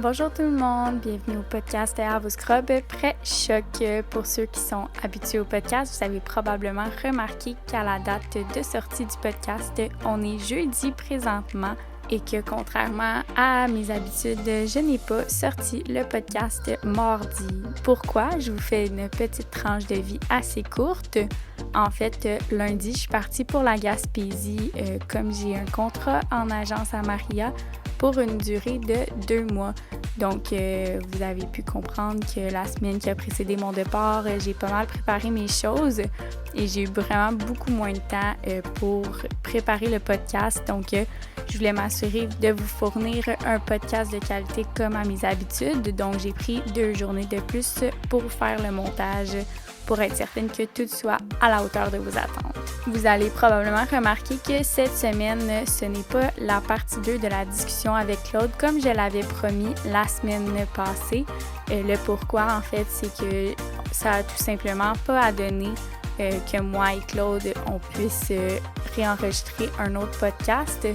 Bonjour tout le monde, bienvenue au podcast à vos scrubs pré-choc. Pour ceux qui sont habitués au podcast, vous avez probablement remarqué qu'à la date de sortie du podcast, on est jeudi présentement et que contrairement à mes habitudes, je n'ai pas sorti le podcast mardi. Pourquoi? Je vous fais une petite tranche de vie assez courte. En fait, lundi, je suis partie pour la Gaspésie comme j'ai un contrat en agence à Maria pour une durée de 2 mois. Donc, vous avez pu comprendre que la semaine qui a précédé mon départ, j'ai pas mal préparé mes choses et j'ai eu vraiment beaucoup moins de temps pour préparer le podcast. Donc, je voulais m'assurer de vous fournir un podcast de qualité comme à mes habitudes. Donc, j'ai pris 2 journées de plus pour faire le montage pour être certaine que tout soit à la hauteur de vos attentes. Vous allez probablement remarquer que cette semaine, ce n'est pas la partie 2 de la discussion avec Claude comme je l'avais promis la semaine passée. Le pourquoi, en fait, c'est que ça a tout simplement pas à donner que moi et Claude, on puisse réenregistrer un autre podcast,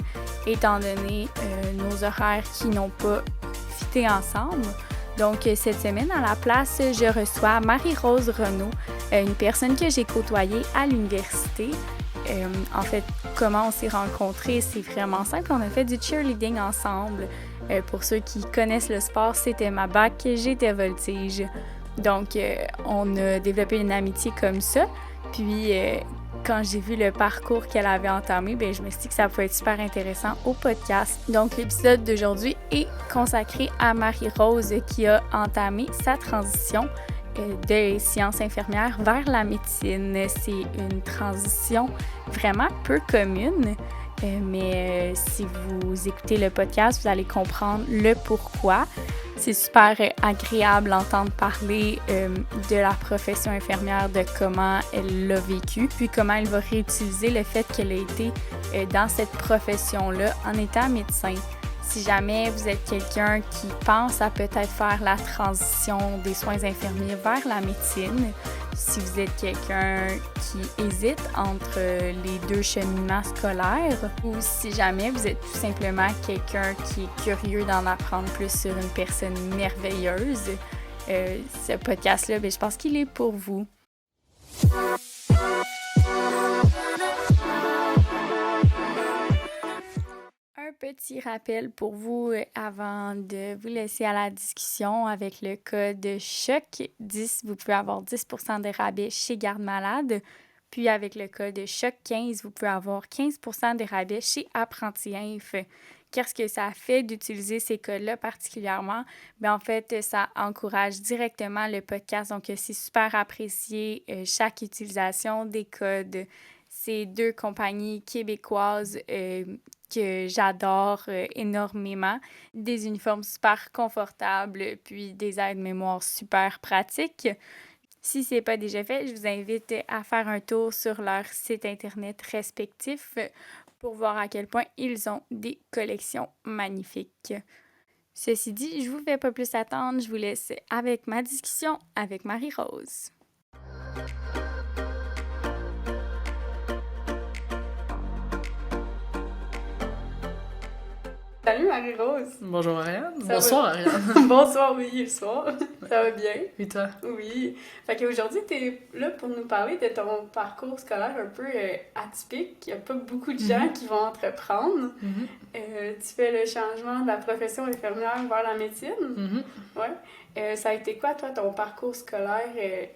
étant donné nos horaires qui n'ont pas fité ensemble. Donc, cette semaine, à la place, je reçois Marie-Rose Renaud, une personne que j'ai côtoyée à l'université. En fait, comment on s'est rencontrés, c'est vraiment simple. On a fait du cheerleading ensemble. Pour ceux qui connaissent le sport, c'était ma bac, j'étais voltige. Donc, on a développé une amitié comme ça. Puis, quand j'ai vu le parcours qu'elle avait entamé, je me suis dit que ça pouvait être super intéressant au podcast. Donc, l'épisode d'aujourd'hui est consacré à Marie-Rose qui a entamé sa transition de sciences infirmières vers la médecine. C'est une transition vraiment peu commune, mais si vous écoutez le podcast, vous allez comprendre le pourquoi. C'est super agréable d'entendre parler de la profession infirmière, de comment elle l'a vécu, puis comment elle va réutiliser le fait qu'elle a été dans cette profession-là en étant médecin. Si jamais vous êtes quelqu'un qui pense à peut-être faire la transition des soins infirmiers vers la médecine, si vous êtes quelqu'un qui hésite entre les deux cheminements scolaires, ou si jamais vous êtes tout simplement quelqu'un qui est curieux d'en apprendre plus sur une personne merveilleuse, ce podcast-là, je pense qu'il est pour vous. Un petit rappel pour vous avant de vous laisser à la discussion avec le code CHOC10, vous pouvez avoir 10% de rabais chez Garde Malade. Puis avec le code CHOC15, vous pouvez avoir 15% de rabais chez Apprenti Inf. Qu'est-ce que ça fait d'utiliser ces codes-là particulièrement? En fait, ça encourage directement le podcast, donc c'est super apprécié chaque utilisation des codes. C'est 2 compagnies québécoises que j'adore énormément. Des uniformes super confortables, puis des aides-mémoire super pratiques. Si ce n'est pas déjà fait, je vous invite à faire un tour sur leur site internet respectif pour voir à quel point ils ont des collections magnifiques. Ceci dit, je ne vous fais pas plus attendre, je vous laisse avec ma discussion avec Marie-Rose. Salut Marie-Rose! Bonjour Ariane. Bonsoir Ariane. Bonsoir, oui, le soir. Ça va bien? Et toi? Oui. Fait qu'aujourd'hui, t'es là pour nous parler de ton parcours scolaire un peu atypique. Il n'y a pas beaucoup de gens qui vont entreprendre. Tu fais le changement de la profession infirmière vers la médecine. Ouais. Ça a été quoi, toi, ton parcours scolaire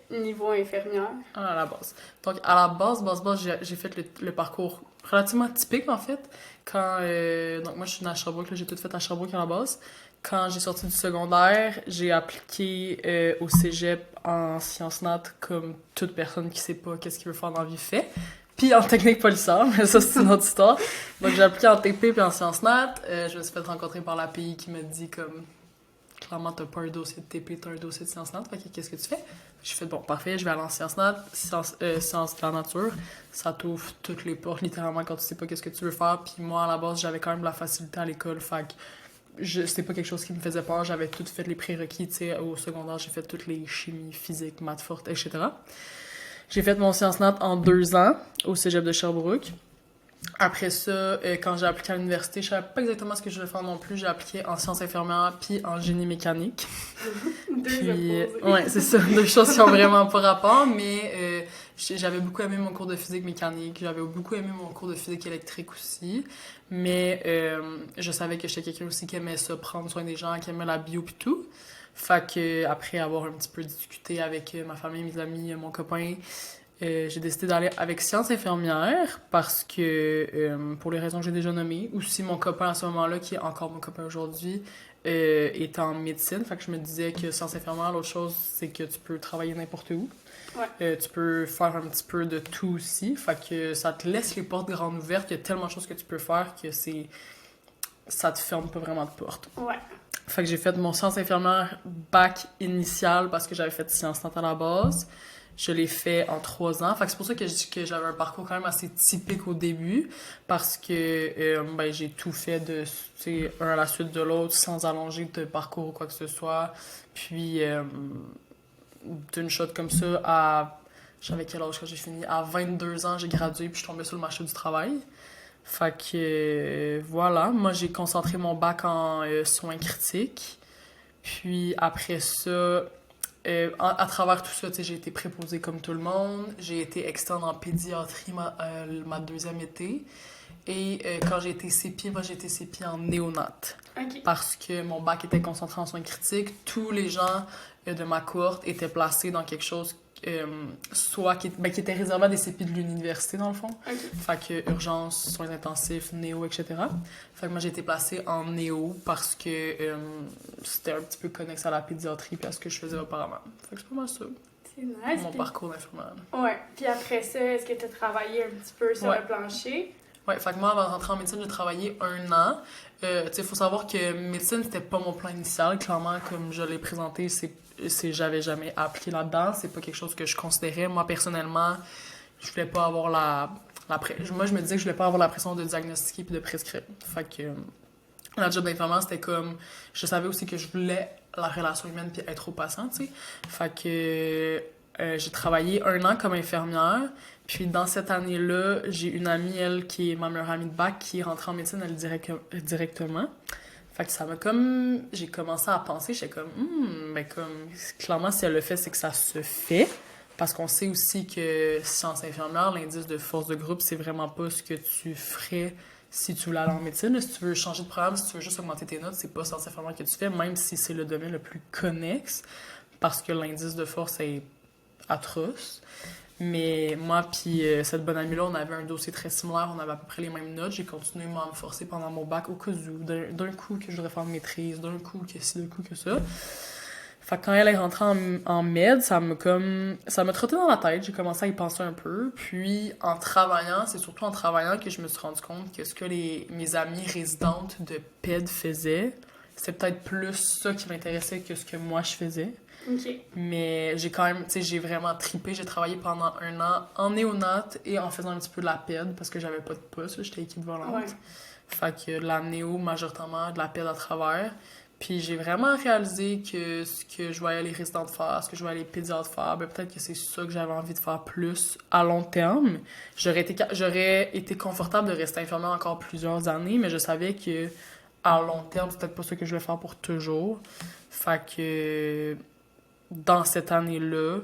niveau infirmière? À la base. Donc, à la base, j'ai fait le parcours relativement typique, en fait. Donc, moi, je suis née à Sherbrooke, là, j'ai tout fait à Sherbrooke à la base. Quand j'ai sorti du secondaire, j'ai appliqué au cégep en sciences nat comme toute personne qui sait pas qu'est-ce qu'il veut faire dans la vie fait. Puis en technique policière, mais ça, c'est une autre histoire. Donc, j'ai appliqué en TP puis en sciences nat. Je me suis fait rencontrer par l'API qui m'a dit comme... Clairement, t'as pas un dossier de TP, t'as un dossier de sciences nat, fait que qu'est-ce que tu fais? J'ai fait, bon, parfait, je vais aller en sciences nat, sciences de la nature. Ça t'ouvre toutes les portes, littéralement, quand tu sais pas qu'est-ce que tu veux faire. Puis moi, à la base, j'avais quand même de la facilité à l'école, fait que c'était pas quelque chose qui me faisait peur. J'avais tout fait les prérequis, tu sais, au secondaire, j'ai fait toutes les chimies, physique, maths fortes, etc. J'ai fait mon sciences nat en 2 ans, au cégep de Sherbrooke. Après ça, quand j'ai appliqué à l'université, je savais pas exactement ce que je voulais faire non plus. J'ai appliqué en sciences infirmières puis en génie mécanique. Deux opposés. Ouais, c'est ça, deux choses qui ont vraiment pas rapport, mais j'avais beaucoup aimé mon cours de physique mécanique, j'avais beaucoup aimé mon cours de physique électrique aussi, mais je savais que j'étais quelqu'un aussi qui aimait ça, prendre soin des gens, qui aimait la bio pis tout. Fait que après avoir un petit peu discuté avec ma famille, mes amis, mon copain, j'ai décidé d'aller avec sciences infirmières parce que, pour les raisons que j'ai déjà nommées, aussi mon copain à ce moment-là, qui est encore mon copain aujourd'hui, est en médecine. Fait que je me disais que sciences infirmières, l'autre chose, c'est que tu peux travailler n'importe où. Ouais. Tu peux faire un petit peu de tout aussi. Fait que ça te laisse les portes grandes ouvertes. Il y a tellement de choses que tu peux faire que ça te ferme pas vraiment de porte. Ouais. Fait que j'ai fait mon sciences infirmières bac initial parce que j'avais fait sciences nat à la base. Je l'ai fait en 3 ans. Fait que c'est pour ça que je dis que j'avais un parcours quand même assez typique au début. Parce que ben, j'ai tout fait de, un à la suite de l'autre sans allonger de parcours ou quoi que ce soit. Puis, d'une shot comme ça, j'avais quel âge quand j'ai fini? À 22 ans, j'ai gradué puis je suis tombée sur le marché du travail. Fait que, voilà. Moi, j'ai concentré mon bac en soins critiques. Puis après ça, à travers tout ça, j'ai été préposée comme tout le monde. J'ai été externe en pédiatrie ma deuxième été. Et quand j'ai été CPI, moi j'ai été CPI en néonat. OK. Parce que mon bac était concentré en soins critiques. Tous les gens de ma cohorte étaient placés dans quelque chose soit qui était réservé à des CPI de l'université, dans le fond. OK. Fait que urgence, soins intensifs, néo, etc. Fait que moi, j'ai été placée en néo parce que c'était un petit peu connexe à la pédiatrie et à ce que je faisais auparavant. Fait que c'est pas mal ça, C'est nice. mon parcours d'infirmière. Ouais. Puis après ça, est-ce que tu as travaillé un petit peu sur Ouais. le plancher? Ouais, fait que moi, avant de rentrer en médecine, j'ai travaillé 1 an. Tu sais, faut savoir que médecine, c'était pas mon plan initial. Clairement, comme je l'ai présenté, j'avais jamais appliqué là-dedans. C'est pas quelque chose que je considérais. Moi, personnellement, je voulais pas avoir moi, je me disais que je voulais pas avoir la pression de diagnostiquer puis de prescrire. Fait que la job d'infirmière, c'était comme... Je savais aussi que je voulais la relation humaine puis être au patient, tu sais. Fait que j'ai travaillé 1 an comme infirmière. Puis dans cette année-là, j'ai une amie, elle, qui est ma meilleure amie de bac, qui est rentrée en médecine, elle, directement. Fait que ça m'a comme... J'ai commencé à penser, j'étais comme... ben comme... Clairement, si elle le fait, c'est que ça se fait. Parce qu'on sait aussi que sciences infirmières, l'indice de force de groupe, c'est vraiment pas ce que tu ferais si tu voulais aller en médecine. Si tu veux changer de programme, si tu veux juste augmenter tes notes, c'est pas sciences infirmières que tu fais, même si c'est le domaine le plus connexe. Parce que l'indice de force est atroce. Mais moi puis cette bonne amie-là, on avait un dossier très similaire, on avait à peu près les mêmes notes. J'ai continué à me forcer pendant mon bac au cas où, d'un coup que je voudrais faire une maîtrise, d'un coup que ci, d'un coup que ça. Fait que quand elle est rentrée en med, ça m'a trotté dans la tête, j'ai commencé à y penser un peu. Puis en travaillant, c'est surtout en travaillant que je me suis rendu compte que ce que mes amies résidentes de PED faisaient, c'est peut-être plus ça qui m'intéressait que ce que moi je faisais. OK. Mais j'ai quand même, tu sais, j'ai vraiment trippé. J'ai travaillé pendant 1 an en néonat et en faisant un petit peu de la PED parce que j'avais pas de poste, j'étais équipe volante. Ouais. Fait que la néo, majoritairement, de la PED à travers. Puis j'ai vraiment réalisé que ce que je voyais les résidentes faire, ce que je voyais les pédiatres faire, ben peut-être que c'est ça que j'avais envie de faire plus à long terme. J'aurais été confortable de rester infirmière encore plusieurs années, mais je savais que à long terme, c'est peut-être pas ça que je voulais faire pour toujours. Fait que dans cette année-là,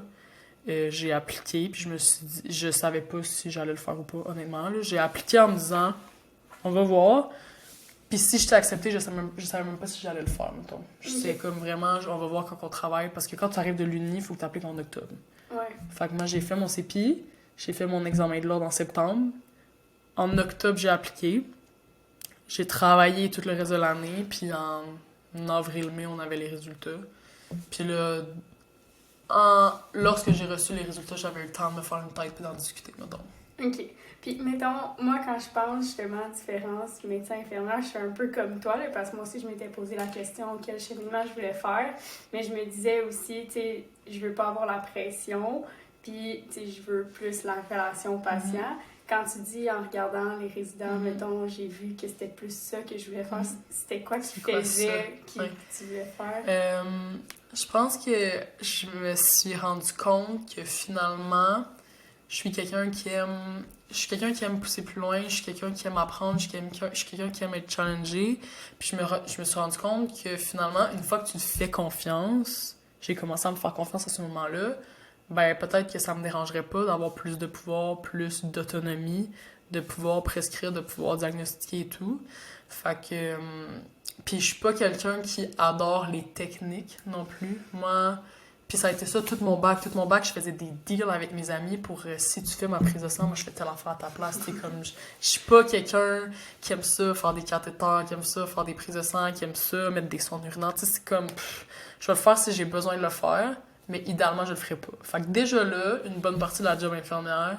j'ai appliqué, puis je me suis dit, je savais pas si j'allais le faire ou pas, honnêtement. Là. J'ai appliqué en me disant, on va voir. Puis si je t'ai accepté, je savais même pas si j'allais le faire, mettons. C'est comme vraiment, on va voir quand on travaille, parce que quand tu arrives de l'uni, il faut que tu appliques en octobre. Ouais. Fait que moi, j'ai fait mon CPI, j'ai fait mon examen de l'ordre en septembre. En octobre, j'ai appliqué. J'ai travaillé tout le reste de l'année, puis en avril-mai, on avait les résultats. Puis là, lorsque j'ai reçu les résultats, j'avais eu le temps de me faire une tête et d'en discuter, mettons. OK. Puis, mettons, moi, quand je pense justement à différence médecin-infirmière, je suis un peu comme toi, là, parce que moi aussi, je m'étais posé la question quel cheminement je voulais faire. Mais je me disais aussi, tu sais, je veux pas avoir la pression, puis, tu sais, je veux plus la relation patient. Quand tu dis en regardant les résidents, mettons, j'ai vu que c'était plus ça que je voulais faire, c'était quoi que tu faisais que tu voulais faire? Je pense que je me suis rendu compte que finalement, je suis quelqu'un qui aime je suis quelqu'un qui aime pousser plus loin, je suis quelqu'un qui aime apprendre, je suis quelqu'un qui aime être challengé. Puis je me suis rendu compte que finalement, une fois que tu te fais confiance, j'ai commencé à me faire confiance à ce moment-là, ben peut-être que ça me dérangerait pas d'avoir plus de pouvoir, plus d'autonomie, de pouvoir prescrire, de pouvoir diagnostiquer et tout. Fait que... puis je suis pas quelqu'un qui adore les techniques non plus. Moi... Puis ça a été ça tout mon bac. Tout mon bac, je faisais des deals avec mes amis pour si tu fais ma prise de sang, moi je fais telle affaire à ta place. T'sais, comme je suis pas quelqu'un qui aime ça, faire des cathéters, qui aime ça, faire des prises de sang, qui aime ça, mettre des sondes urinaires. Tu sais, c'est comme. Je vais le faire si j'ai besoin de le faire, mais idéalement, je le ferai pas. Fait que déjà là, une bonne partie de la job infirmière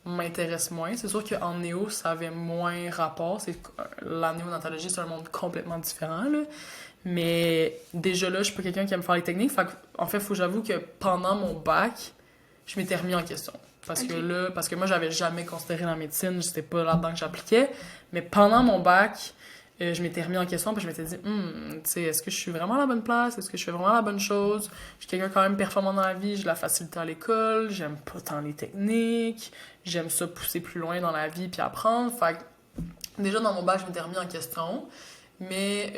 m'intéresse moins. C'est sûr qu'en néo, ça avait moins rapport. La néonatologie, c'est un monde complètement différent, là. Mais déjà là, je suis pas quelqu'un qui aime faire les techniques. Fait en fait, faut que j'avoue que pendant mon bac, je m'étais remis en question. Parce que moi, j'avais jamais considéré la médecine, c'était pas là-dedans que j'appliquais. Mais pendant mon bac, je m'étais remis en question, puis je m'étais dit, tu sais, est-ce que je suis vraiment à la bonne place? Est-ce que je fais vraiment la bonne chose? Je suis quelqu'un quand même performant dans la vie, j'ai de la facilité à l'école, j'aime pas tant les techniques, j'aime ça pousser plus loin dans la vie puis apprendre. Fait que, déjà dans mon bac, je m'étais remis en question. Mais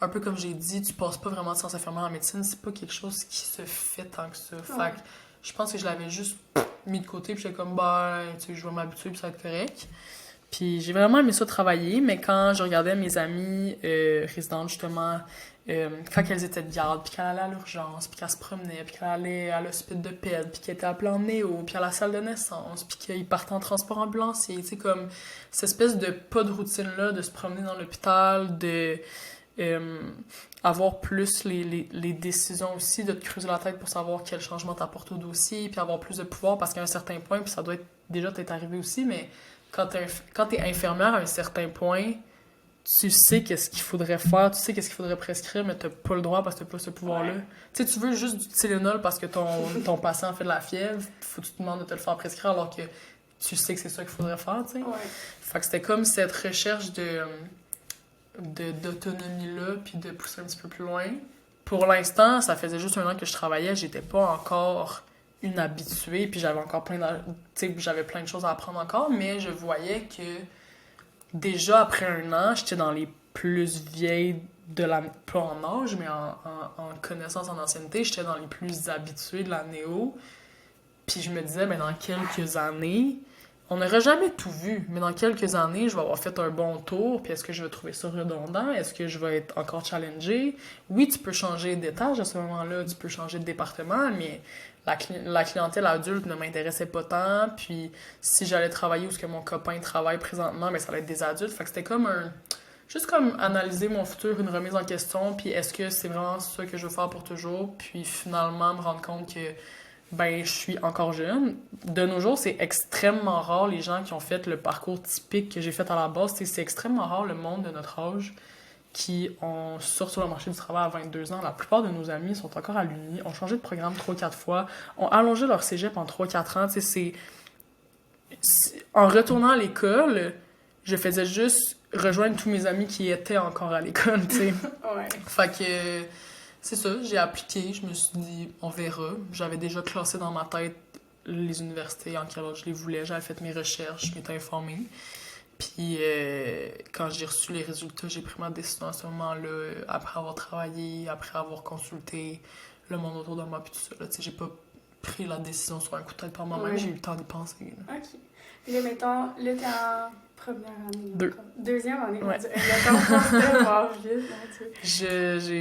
un peu comme j'ai dit, tu passes pas vraiment de sciences infirmières en médecine, c'est pas quelque chose qui se fait tant que ça. Fait que je pense que je l'avais juste mis de côté, puis j'étais comme, tu sais, je vais m'habituer, puis ça va être correct. Puis j'ai vraiment aimé ça travailler, mais quand je regardais mes amies résidentes, justement, quand elles étaient de garde, puis qu'elles allaient à l'urgence, puis qu'elles se promenaient, puis qu'elles allaient à l'hôpital de PED, puis qu'elles étaient appelées en néo, puis à la salle de naissance, puis qu'ils partaient en transport ambulancier, tu sais, comme cette espèce de pas de routine-là, de se promener dans l'hôpital, de avoir plus les décisions aussi, de te creuser la tête pour savoir quel changement t'apportes au dossier, puis avoir plus de pouvoir, parce qu'à un certain point, puis ça doit être déjà t'être arrivé aussi, mais quand t'es infirmière à un certain point, tu sais qu'est-ce qu'il faudrait faire, tu sais qu'est-ce qu'il faudrait prescrire, mais t'as pas le droit parce que t'as pas ce pouvoir-là. Ouais. Tu sais, tu veux juste du Tylenol parce que ton patient fait de la fièvre, faut que tu te demandes de te le faire prescrire alors que tu sais que c'est ça qu'il faudrait faire, tu sais. Ouais. Fait que c'était comme cette recherche d'autonomie-là, puis de pousser un petit peu plus loin. Pour l'instant, ça faisait juste 1 an que je travaillais, j'étais pas encore une habituée, puis j'avais encore j'avais plein de choses à apprendre encore, mais je voyais que déjà après 1 an, j'étais dans les plus vieilles pas en âge, mais en connaissance, en ancienneté, j'étais dans les plus habitués de la néo. Puis je me disais, mais dans quelques années, on n'aurait jamais tout vu, mais dans quelques années, je vais avoir fait un bon tour, puis est-ce que je vais trouver ça redondant? Est-ce que je vais être encore challengée? Oui, tu peux changer d'étage à ce moment-là, tu peux changer de département, mais la clientèle adulte ne m'intéressait pas tant, puis si j'allais travailler où ce que mon copain travaille présentement, mais ça allait être des adultes, fait que c'était comme juste comme analyser mon futur, une remise en question, puis est-ce que c'est vraiment ça que je veux faire pour toujours, puis finalement me rendre compte que je suis encore jeune. De nos jours, c'est extrêmement rare les gens qui ont fait le parcours typique que j'ai fait à la base. C'est extrêmement rare le monde de notre âge qui sort sur le marché du travail à 22 ans. La plupart de nos amis sont encore à l'uni, ont changé de programme 3-4 fois, ont allongé leur cégep en 3-4 ans. En retournant à l'école, je faisais juste rejoindre tous mes amis qui étaient encore à l'école, tu sais. Ouais. Fait que c'est ça, j'ai appliqué, je me suis dit, on verra. J'avais déjà classé dans ma tête les universités en quel ordre je les voulais, j'avais fait mes recherches, je m'étais informée. Puis quand j'ai reçu les résultats, j'ai pris ma décision à ce moment-là, après avoir travaillé, après avoir consulté le monde autour de moi, puis tout ça. Tu sais, j'ai pas pris la décision sur un coup de tête par moi-même, j'ai eu le temps d'y penser. Là. OK. Puis là, mettons, là, t'es en première année. Deuxième année, ouais.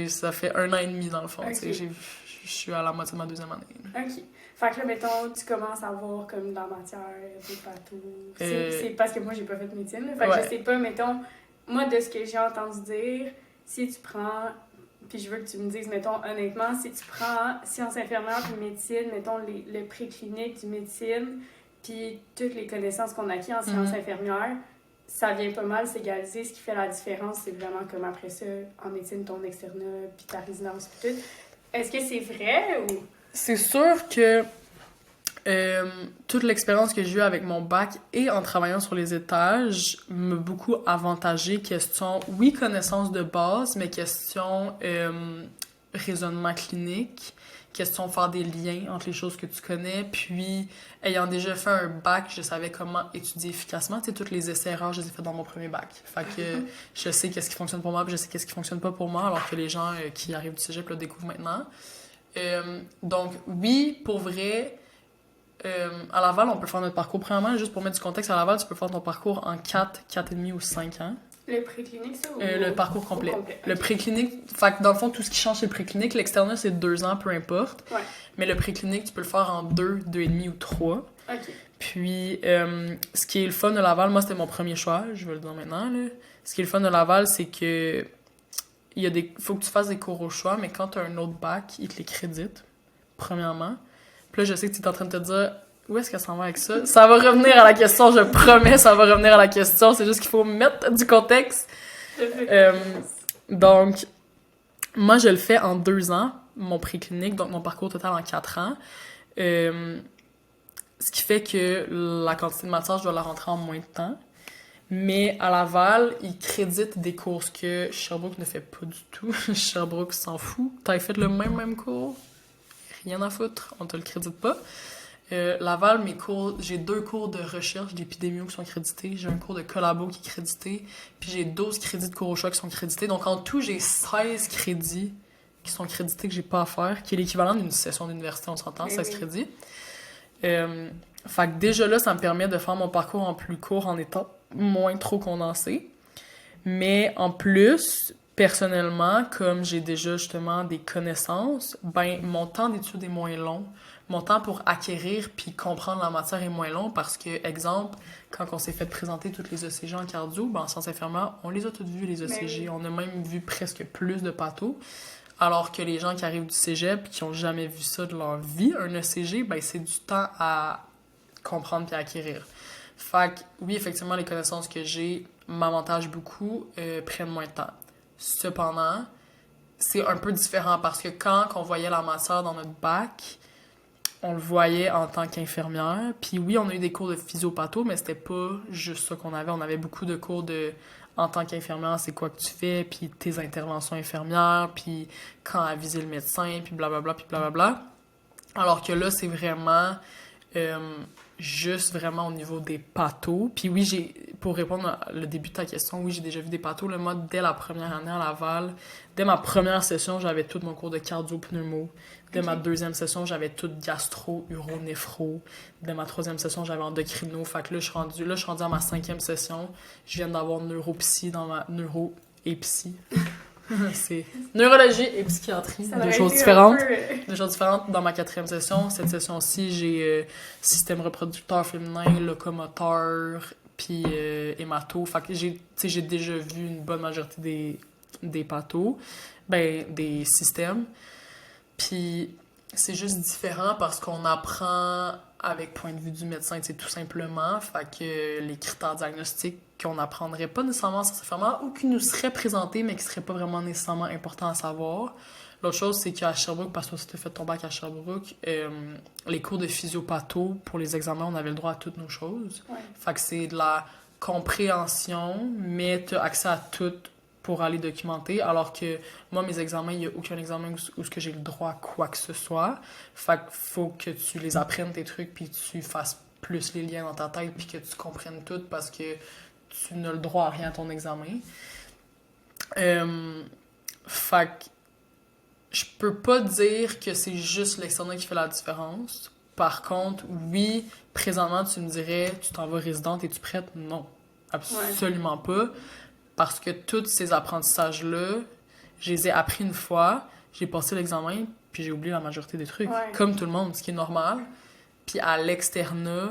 Ça fait 1 an et demi, dans le fond. Okay. Je suis à la moitié de ma 2e année. OK. Fait que là, mettons, tu commences à voir comme dans la matière des pathos. C'est parce que moi, j'ai pas fait de médecine. Là. Fait que je sais pas, mettons, moi, de ce que j'ai entendu dire, si tu prends... Puis je veux que tu me dises, mettons, honnêtement, si tu prends sciences infirmières puis médecine, mettons, le préclinique du médecine, puis toutes les connaissances qu'on a acquises en sciences infirmières, ça vient pas mal s'égaliser. Ce qui fait la différence, c'est vraiment comme après ça, en médecine, ton externat, puis ta résidence, puis tout. Est-ce que c'est vrai ou... C'est sûr que toute l'expérience que j'ai eue avec mon bac et en travaillant sur les étages m'a beaucoup avantagé. Question, oui, connaissance de base, mais question raisonnement clinique, question de faire des liens entre les choses que tu connais. Puis, ayant déjà fait un bac, je savais comment étudier efficacement. Tu sais, tous les essais-erreurs, je les ai fait dans mon premier bac. Fait que je sais qu'est-ce qui fonctionne pour moi, puis je sais qu'est-ce qui fonctionne pas pour moi, alors que les gens qui arrivent du cégep le découvrent maintenant. Donc, oui, pour vrai, à Laval, on peut faire notre parcours. Premièrement, juste pour mettre du contexte, à Laval, tu peux faire ton parcours en 4, 4,5 ou 5 ans. Le préclinique, ça? Ou le parcours complet. Le Okay. préclinique, fait que dans le fond, tout ce qui change, c'est le préclinique. L'externat, c'est 2 ans, peu importe. Ouais. Mais le préclinique, tu peux le faire en 2, 2,5 ou 3. OK. Puis, ce qui est le fun de Laval, moi, c'était mon premier choix, je vais le dire maintenant, là. Ce qui est le fun de Laval, c'est que faut que tu fasses des cours au choix, mais quand tu as un autre bac, ils te les créditent, premièrement. Puis là, je sais que tu es en train de te dire, où est-ce qu'elle s'en va avec ça? Ça va revenir à la question, je promets, ça va revenir à la question. C'est juste qu'il faut mettre du contexte. Donc, moi, je le fais en 2 ans, mon préclinique, donc mon parcours total en 4 ans. Ce qui fait que la quantité de matière, je dois la rentrer en moins de temps. Mais à Laval, ils créditent des cours que Sherbrooke ne fait pas du tout. Sherbrooke s'en fout. T'as fait le même cours? Rien à foutre, on te le crédite pas. Laval, j'ai 2 cours de recherche d'épidémio qui sont crédités, j'ai un cours de collabo qui est crédité, puis j'ai 12 crédits de cours au choix qui sont crédités. Donc en tout, j'ai 16 crédits qui sont crédités que j'ai pas à faire, qui est l'équivalent d'une session d'université, on s'entend, 16 crédits. Fait que déjà là, ça me permet de faire mon parcours en plus court en étant moins trop condensé. Mais en plus, personnellement, comme j'ai déjà justement des connaissances, ben mon temps d'étude est moins long. Mon temps pour acquérir puis comprendre la matière est moins long parce que, exemple, quand on s'est fait présenter toutes les ECG en cardio, ben en sciences infirmières, on les a toutes vues, les ECG. On a même vu presque plus de pathos. Alors que les gens qui arrivent du cégep et qui ont jamais vu ça de leur vie, un ECG, ben c'est du temps à comprendre puis à acquérir. Fait que, oui, effectivement, les connaissances que j'ai m'avantagent beaucoup, prennent moins de temps. Cependant, c'est un peu différent parce que quand on voyait la matière dans notre bac, on le voyait en tant qu'infirmière. Puis oui, on a eu des cours de physiopatho, mais c'était pas juste ça qu'on avait. On avait beaucoup de cours de en tant qu'infirmière, c'est quoi que tu fais, puis tes interventions infirmières, puis quand aviser le médecin, puis blablabla, puis blablabla. Alors que là, c'est vraiment juste vraiment au niveau des pathos. Puis oui, pour répondre au début de ta question, oui, j'ai déjà vu des pathos. Moi, dès la première année à Laval, dès ma première session, j'avais tout mon cours de cardio-pneumo. Dès ma deuxième session, j'avais tout gastro, uro, néphro. Dès ma troisième session, j'avais endocrino. Fait que là, je suis rendue à ma 5e session. Je viens d'avoir neuropsy dans ma neuro et psy. C'est neurologie et psychiatrie, deux choses différentes. Deux choses différentes. Dans ma 4e session, cette session-ci, j'ai système reproducteur féminin, locomoteur, puis hémato. Fait que j'ai déjà vu une bonne majorité des pathos, des systèmes. Puis c'est juste différent parce qu'on apprend avec point de vue du médecin, tout simplement. Fait que les critères diagnostiques qu'on n'apprendrait pas nécessairement sincèrement ou qui nous seraient présentés, mais qui seraient pas vraiment nécessairement importants à savoir. L'autre chose, c'est qu'à Sherbrooke, parce que si tu as fait ton bac à Sherbrooke, les cours de physiopatho, pour les examens, on avait le droit à toutes nos choses. Ouais. Fait que c'est de la compréhension, mais tu as accès à tout pour aller documenter, alors que moi, mes examens, il n'y a aucun examen où j'ai le droit à quoi que ce soit. Fait qu'il faut que tu les apprennes, tes trucs, puis tu fasses plus les liens dans ta tête, puis que tu comprennes tout, parce que tu n'as le droit à rien à ton examen. Fait que je peux pas dire que c'est juste l'externat qui fait la différence. Par contre, oui, présentement, tu me dirais, tu t'en vas résidente, es-tu prête? Non, absolument pas. Parce que tous ces apprentissages-là, je les ai appris une fois, j'ai passé l'examen, puis j'ai oublié la majorité des trucs. Ouais. Comme tout le monde, ce qui est normal. Puis à l'externat,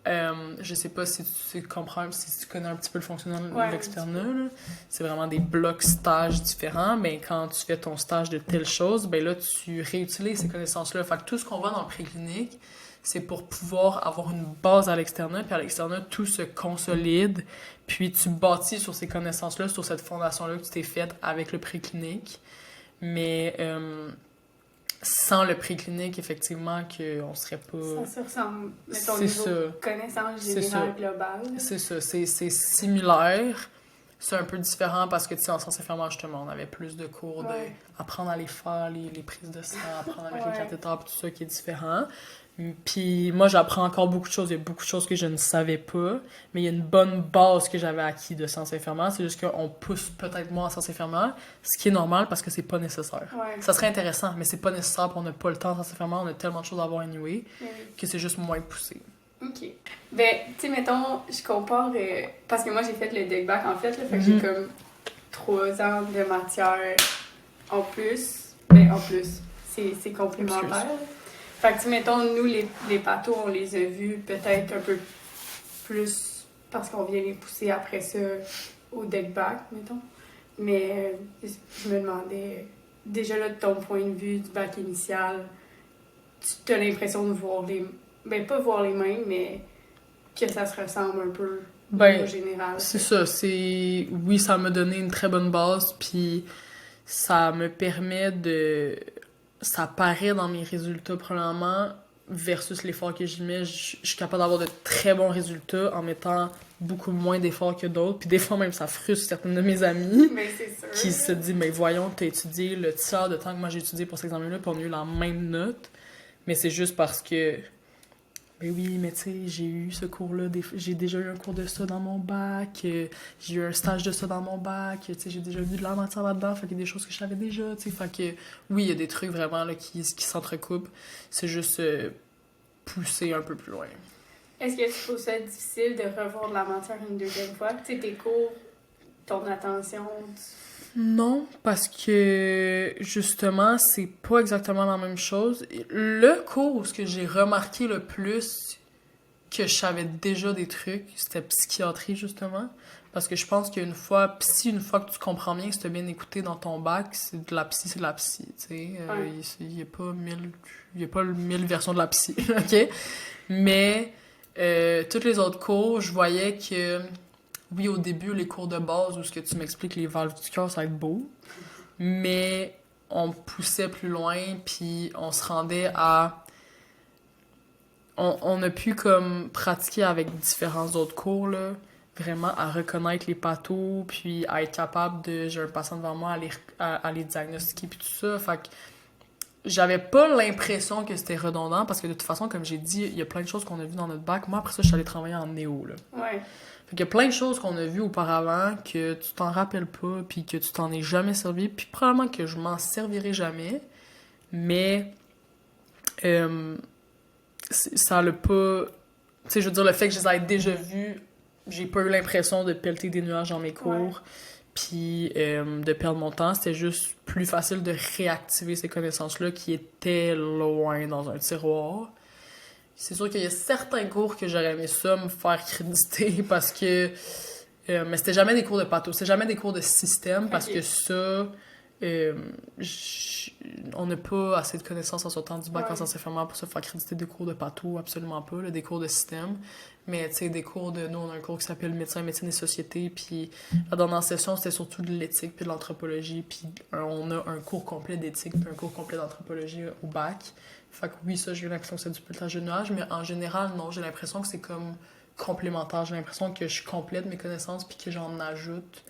je sais pas si tu comprends, si tu connais un petit peu le fonctionnement de l'externat, c'est vraiment des blocs stages différents, mais quand tu fais ton stage de telle chose, ben là, tu réutilises ces connaissances-là. Fait que tout ce qu'on voit dans le préclinique, c'est pour pouvoir avoir une base à l'externat, puis à l'externat, tout se consolide, puis tu bâtis sur ces connaissances-là, sur cette fondation-là que tu t'es faite avec le préclinique. Mais sans le préclinique, effectivement, qu'on serait pas... Ça se ressemble, mettons, niveau connaissance générale globale. C'est ça, c'est similaire, c'est un peu différent parce que, tu sais, en sciences infirmières, justement, on avait plus de cours Ouais. apprendre à les faire, les prises de sang, apprendre avec les Ouais. cathéters, puis tout ça qui est différent. Puis moi, j'apprends encore beaucoup de choses. Il y a beaucoup de choses que je ne savais pas, mais il y a une bonne base que j'avais acquis de sciences infirmières. C'est juste qu'on pousse peut-être moins en sciences infirmières, ce qui est normal parce que c'est pas nécessaire. Ouais. Ça serait intéressant, mais c'est pas nécessaire, puis on n'a pas le temps en sciences infirmières, on a tellement de choses à voir anyway, Oui. que c'est juste moins poussé. OK. Ben, tu sais, mettons, je compare... parce que moi, j'ai fait le deck back, en fait, là, fait que j'ai comme 3 ans de matière en plus. Ben, en plus. C'est complémentaire. Fait que, tu sais, mettons, nous, les pathos, on les a vus peut-être un peu plus parce qu'on vient les pousser après ça au deck back, mettons. Mais je me demandais, déjà là, de ton point de vue du bac initial, tu as l'impression de voir les... Ben, pas voir les mêmes, mais que ça se ressemble un peu au général. C'est ça. Oui, ça m'a donné une très bonne base, puis ça me permet de... Ça paraît dans mes résultats, premièrement, versus l'effort que j'y mets. Je suis capable d'avoir de très bons résultats en mettant beaucoup moins d'efforts que d'autres. Puis des fois, même, ça frustre certaines de mes amies Mais c'est sûr. qui se disent « Mais voyons, t'as étudié le tiers de temps que moi j'ai étudié pour cet examen-là, puis on a eu la même note. » Mais c'est juste parce que... Ben oui, mais tu sais, j'ai eu ce cours-là, j'ai déjà eu un cours de ça dans mon bac, j'ai eu un stage de ça dans mon bac, tu sais, j'ai déjà vu de la matière là-dedans, fait qu'il y a des choses que je savais déjà, tu sais, fait que oui, il y a des trucs vraiment là, qui s'entrecoupent, c'est juste pousser un peu plus loin. Est-ce que tu trouves ça difficile de revoir de la matière une deuxième fois? Tu sais, tes cours, ton attention... Non, parce que justement, c'est pas exactement la même chose. Le cours où ce que j'ai remarqué le plus que je savais déjà des trucs, c'était psychiatrie justement. Parce que je pense qu'une fois, une fois que tu comprends bien, que tu as bien écouté dans ton bac, c'est de la psy, tu sais. Ouais. Il y a pas 1000 versions de la psy, ok? Mais tous les autres cours, je voyais que oui, au début, les cours de base où ce que tu m'expliques les valves du cœur, ça va être beau. Mais on poussait plus loin, puis on se rendait à... On a pu comme pratiquer avec différents autres cours, là, vraiment à reconnaître les pathos, puis à être capable de... J'ai un patient devant moi, à les diagnostiquer, puis tout ça. Fait que j'avais pas l'impression que c'était redondant, parce que de toute façon, comme j'ai dit, il y a plein de choses qu'on a vues dans notre bac. Moi, après ça, je suis allée travailler en néo, là. Ouais. Fait qu'il y a plein de choses qu'on a vues auparavant que tu t'en rappelles pas, puis que tu t'en es jamais servi, puis probablement que je m'en servirai jamais, mais ça l'a pas... Tu sais, je veux dire, le fait que je les ai déjà vues, j'ai pas eu l'impression de pelleter des nuages dans mes cours, puis de perdre mon temps. C'était juste plus facile de réactiver ces connaissances-là qui étaient loin dans un tiroir. C'est sûr qu'il y a certains cours que j'aurais aimé ça me faire créditer parce que... mais c'était jamais des cours de patho, c'était jamais des cours de système parce que ça... on n'a pas assez de connaissances en sortant du bac en sciences infirmières pour se faire créditer des cours de patho, absolument pas, là, des cours de système. Mais tu sais, des cours de... Nous, on a un cours qui s'appelle médecine et société, puis la dernière session, c'était surtout de l'éthique puis de l'anthropologie, puis on a un cours complet d'éthique puis un cours complet d'anthropologie au bac. Fait que oui, ça, j'ai eu l'impression que c'est du pelletage de nuages, mais en général, non, j'ai l'impression que c'est comme complémentaire. J'ai l'impression que je complète mes connaissances puis que j'en ajoute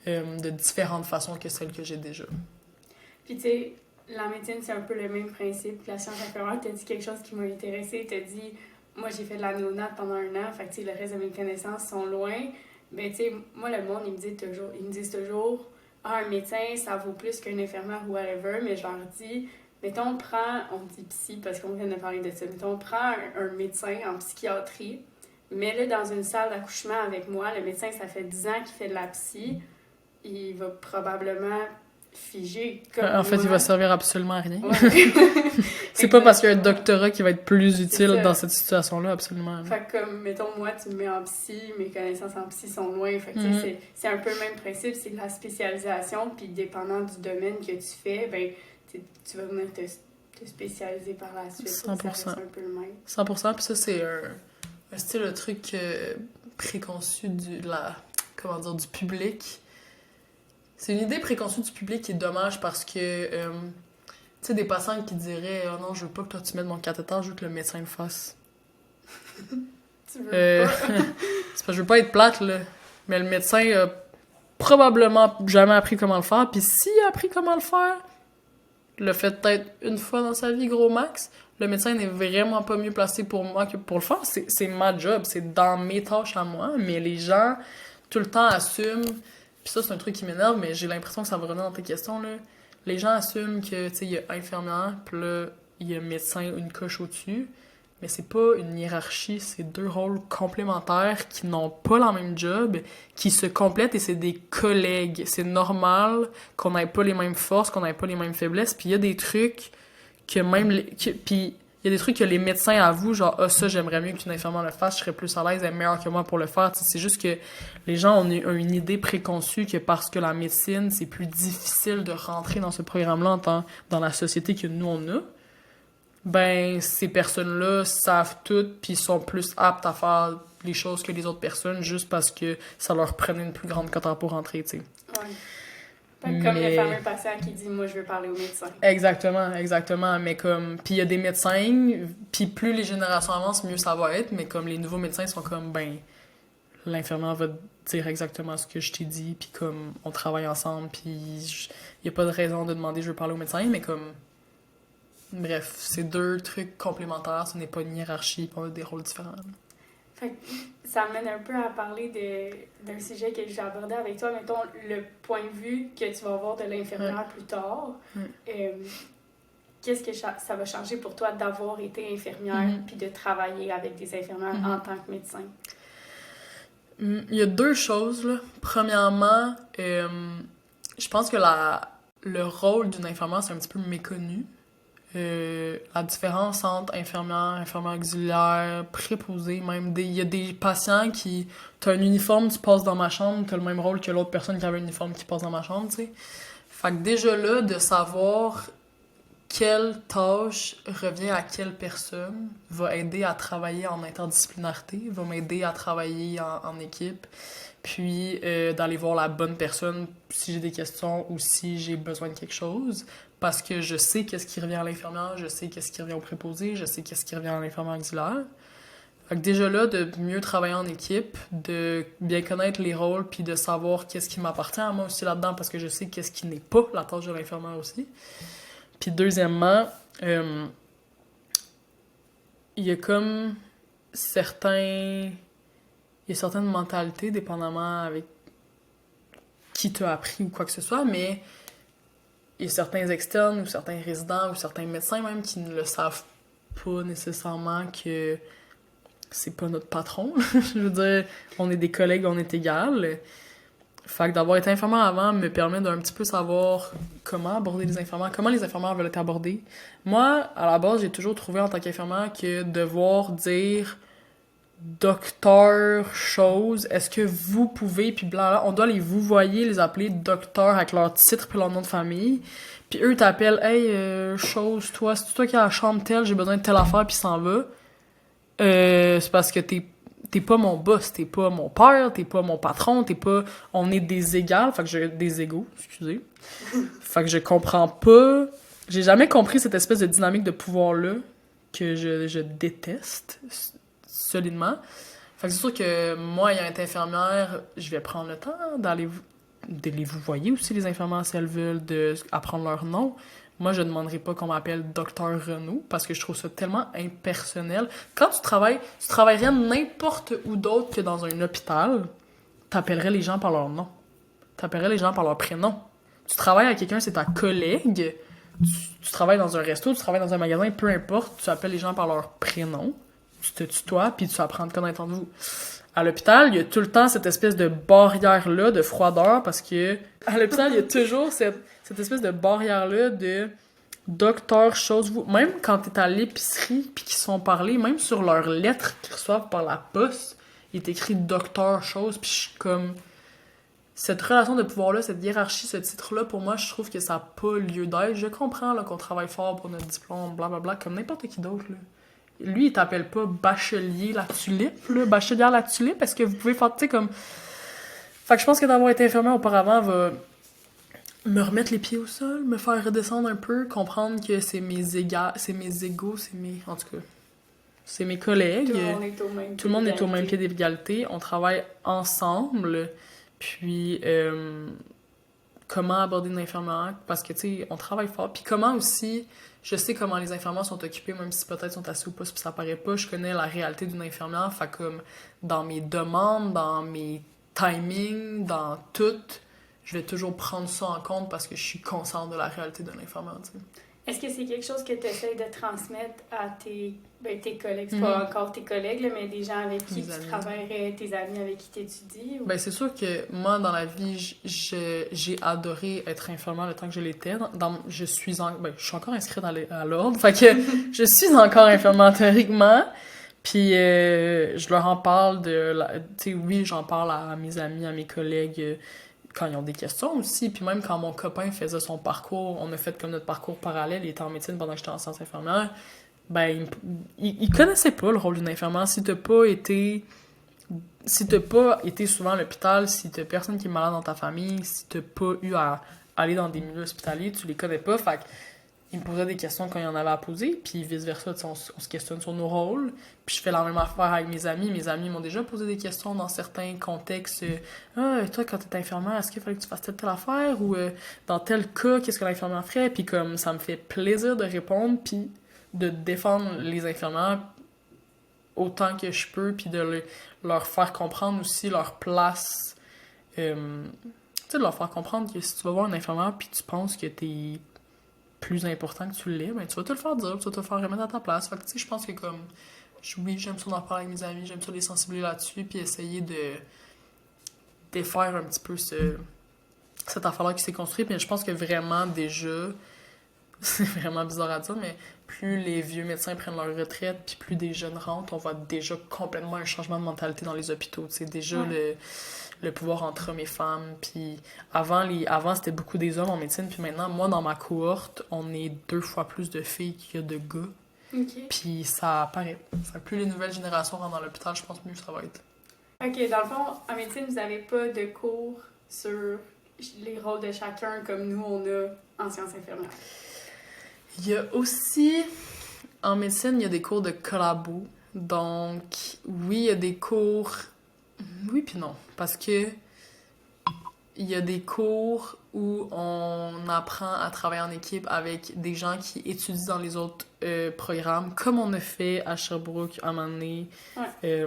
de différentes façons que celles que j'ai déjà. Puis tu sais, la médecine, c'est un peu le même principe que la science infirmière. T'as dit quelque chose qui m'a intéressée. T'as dit, moi, j'ai fait de la néonate pendant 1 an, fait que tu sais, le reste de mes connaissances sont loin. Ben tu sais, moi, le monde, ils me disent toujours, ah, un médecin, ça vaut plus qu'un infirmière ou whatever, mais je leur dis... Mettons, on dit psy parce qu'on vient de parler de ça. Mettons, on prend un médecin en psychiatrie, mets-le dans une salle d'accouchement avec moi. Le médecin, ça fait 10 ans qu'il fait de la psy. Il va probablement figer comme En fait, moi. il va servir absolument à rien. Ouais. C'est pas parce qu'il y a un doctorat qui va être plus utile dans cette situation-là, absolument. Fait que comme, mettons, moi, tu me mets en psy, mes connaissances en psy sont loin. Fait que c'est un peu le même principe, c'est de la spécialisation. Puis dépendant du domaine que tu fais, ben tu vas venir te spécialiser par la suite. 100%. Ça reste un peu le même. 100%, puis ça, c'est un style, le truc préconçu du public. C'est une idée préconçue du public qui est dommage parce que, tu sais, des patients qui diraient « Oh non, je veux pas que toi tu mettes mon cathéter, je veux que le médecin le fasse. » Tu veux pas? C'est parce que je veux pas être plate, là. Mais le médecin probablement jamais appris comment le faire. Puis s'il a appris comment le faire, le fait peut-être une fois dans sa vie, gros max, le médecin n'est vraiment pas mieux placé pour moi que pour le faire. C'est ma job, c'est dans mes tâches à moi, mais les gens, tout le temps, assument... Puis ça, c'est un truc qui m'énerve, mais j'ai l'impression que ça va revenir dans tes questions, là. Les gens assument que, tu sais, il y a infirmière, puis là, il y a médecin une coche au-dessus. Mais c'est pas une hiérarchie, c'est deux rôles complémentaires qui n'ont pas la même job, qui se complètent et c'est des collègues. C'est normal qu'on n'ait pas les mêmes forces, qu'on n'ait pas les mêmes faiblesses. Puis il y a des trucs que même... Puis il y a des trucs que les médecins avouent, genre « Ah, ça, j'aimerais mieux qu'une infirmière le fasse, je serais plus à l'aise, elle est meilleure que moi pour le faire. » C'est juste que les gens ont une idée préconçue que parce que la médecine, c'est plus difficile de rentrer dans ce programme-là dans la société que nous, on a. Ben, ces personnes-là savent tout puis sont plus aptes à faire les choses que les autres personnes juste parce que ça leur prenait une plus grande cote pour rentrer, tu sais. Ouais. Comme le fameux patient qui dit « Moi, je veux parler au médecin ». Exactement. Mais comme... Puis il y a des médecins, puis plus les générations avancent, mieux ça va être, mais comme les nouveaux médecins sont comme, ben, l'infirmière va te dire exactement ce que je t'ai dit, puis comme, on travaille ensemble, puis il y a pas de raison de demander « Je veux parler au médecin », mais comme... Bref, c'est deux trucs complémentaires, ce n'est pas une hiérarchie, puis on a des rôles différents. Fait que ça mène un peu à parler d'un sujet que j'ai abordé avec toi, mettons, le point de vue que tu vas avoir de l'infirmière plus tard. Qu'est-ce que ça va changer pour toi d'avoir été infirmière puis de travailler avec des infirmières en tant que médecin? Il y a deux choses, là. Premièrement, je pense que le rôle d'une infirmière, c'est un petit peu méconnu. La différence entre infirmière auxiliaire, préposé, même il y a des patients qui t'as un uniforme, tu passes dans ma chambre, t'as le même rôle que l'autre personne qui avait un uniforme qui passe dans ma chambre, tu sais. Fait que déjà là, de savoir quelle tâche revient à quelle personne va aider à travailler en interdisciplinarité, va m'aider à travailler en équipe, puis d'aller voir la bonne personne si j'ai des questions ou si j'ai besoin de quelque chose. Parce que je sais qu'est-ce qui revient à l'infirmière, je sais qu'est-ce qui revient au préposé, je sais qu'est-ce qui revient à l'infirmière auxiliaire. Fait que déjà là, de mieux travailler en équipe, de bien connaître les rôles, puis de savoir qu'est-ce qui m'appartient à moi aussi là-dedans, parce que je sais qu'est-ce qui n'est pas la tâche de l'infirmière aussi. Puis deuxièmement, il y a comme certaines mentalités, dépendamment avec qui t'a appris ou quoi que ce soit, mais il y a certains externes ou certains résidents ou certains médecins même qui ne le savent pas nécessairement que c'est pas notre patron. Je veux dire, on est des collègues, on est égal. Fait que d'avoir été infirmière avant me permet d'un petit peu savoir comment aborder les infirmières, comment les infirmières veulent être abordées. Moi, à la base, j'ai toujours trouvé en tant qu'infirmière que devoir dire docteur chose, est-ce que vous pouvez, puis bla, on doit vous voyez les appeler docteur avec leur titre puis leur nom de famille, puis eux t'appellent hey chose, toi c'est toi qui as la chambre telle, j'ai besoin de telle affaire, puis s'en va. C'est parce que t'es pas mon boss, t'es pas mon père, t'es pas mon patron, on est des égales, fait que j'ai des égaux, excusez. Fait que je comprends pas, j'ai jamais compris cette espèce de dynamique de pouvoir là que je déteste solidement. Fait que c'est sûr que moi, ayant été infirmière, je vais prendre le temps de les vous voyez aussi, les infirmières, si elles veulent, d'apprendre leur nom. Moi, je ne demanderai pas qu'on m'appelle Docteur Renaud, parce que je trouve ça tellement impersonnel. Quand tu travaillerais n'importe où d'autre que dans un hôpital, t'appellerais les gens par leur nom. T'appellerais les gens par leur prénom. Tu travailles avec quelqu'un, c'est ta collègue. Tu travailles dans un resto, tu travailles dans un magasin, peu importe, tu appelles les gens par leur prénom. Tu te tutoies, puis tu apprends à te connaître entre vous. À l'hôpital, il y a tout le temps cette espèce de barrière-là, de froideur, parce que à l'hôpital, il y a toujours cette espèce de barrière-là de docteur, chose, vous. Même quand t'es à l'épicerie, puis qu'ils se font parler, même sur leurs lettres qu'ils reçoivent par la poste, il est écrit docteur, chose, puis je suis comme... Cette relation de pouvoir-là, cette hiérarchie, ce titre-là, pour moi, je trouve que ça n'a pas lieu d'être. Je comprends là, qu'on travaille fort pour notre diplôme, blablabla, comme n'importe qui d'autre, là. Lui, il t'appelle pas bachelier la tulipe, là, bachelière la tulipe, parce que vous pouvez faire, tu sais, comme... Fait que je pense que d'avoir été infirmière auparavant va me remettre les pieds au sol, me faire redescendre un peu, comprendre que c'est mes égaux, en tout cas, c'est mes collègues. Tout le monde est au même pied d'égalité. On travaille ensemble, Puis, comment aborder une infirmière, parce que, tu sais, on travaille fort. Puis comment aussi, je sais comment les infirmières sont occupées, même si peut-être sont assis ou pas, puis ça paraît pas, je connais la réalité d'une infirmière, fait comme dans mes demandes, dans mes timings, dans tout, je vais toujours prendre ça en compte parce que je suis consciente de la réalité d'une infirmière, tu sais. Est-ce que c'est quelque chose que tu essaies de transmettre à tes collègues? C'est pas encore tes collègues, là, mais des gens avec qui tu travaillerais, tes amis avec qui tu étudies? Ou... Ben, c'est sûr que moi, dans la vie, j'ai adoré être infirmière le temps que je l'étais. Je suis encore inscrite à l'ordre, fait que je suis encore infirmière théoriquement. Puis je leur en parle tu sais, oui, j'en parle à mes amis, à mes collègues quand ils ont des questions aussi. Puis même quand mon copain faisait son parcours, on a fait comme notre parcours parallèle, il était en médecine pendant que j'étais en sciences infirmières, ben, il connaissait pas le rôle d'une infirmière. Si t'as pas été souvent à l'hôpital, si t'as personne qui est malade dans ta famille, si t'as pas eu à aller dans des milieux hospitaliers, tu les connais pas, fait il me posait des questions quand il y en avait à poser, puis vice-versa, on se questionne sur nos rôles. Puis je fais la même affaire avec mes amis. Mes amis m'ont déjà posé des questions dans certains contextes. Ah, toi, quand t'es infirmière, est-ce qu'il fallait que tu fasses telle affaire? Ou dans tel cas, qu'est-ce que l'infirmière ferait? Puis comme ça me fait plaisir de répondre, puis de défendre les infirmières autant que je peux, puis de leur faire comprendre aussi leur place. Tu sais, de leur faire comprendre que si tu vas voir une infirmière, puis tu penses que t'es plus important que tu l'es, ben tu vas te le faire dire, tu vas te le faire remettre à ta place. Fait que tu sais, je pense que comme, oui, j'aime ça en parler avec mes amis, j'aime ça les sensibiliser là-dessus, puis essayer de défaire un petit peu cette affaire-là qui s'est construite. Mais je pense que vraiment, déjà, c'est vraiment bizarre à dire, mais plus les vieux médecins prennent leur retraite, puis plus des jeunes rentrent, on voit déjà complètement un changement de mentalité dans les hôpitaux. C'est déjà le pouvoir entre hommes et femmes. Puis avant, c'était beaucoup des hommes en médecine, puis maintenant, moi, dans ma cohorte, on est 2 fois plus de filles qu'il y a de gars. Okay. Puis ça apparaît. Plus les nouvelles générations rentrent dans l'hôpital, je pense mieux ça va être. OK, dans le fond, en médecine, vous n'avez pas de cours sur les rôles de chacun comme nous, on a en sciences infirmières. Il y a aussi, en médecine, il y a des cours de collabo. Donc, oui, il y a des cours... Oui puis non, parce que il y a des cours où on apprend à travailler en équipe avec des gens qui étudient dans les autres programmes, comme on a fait à Sherbrooke à un moment donné. Ouais.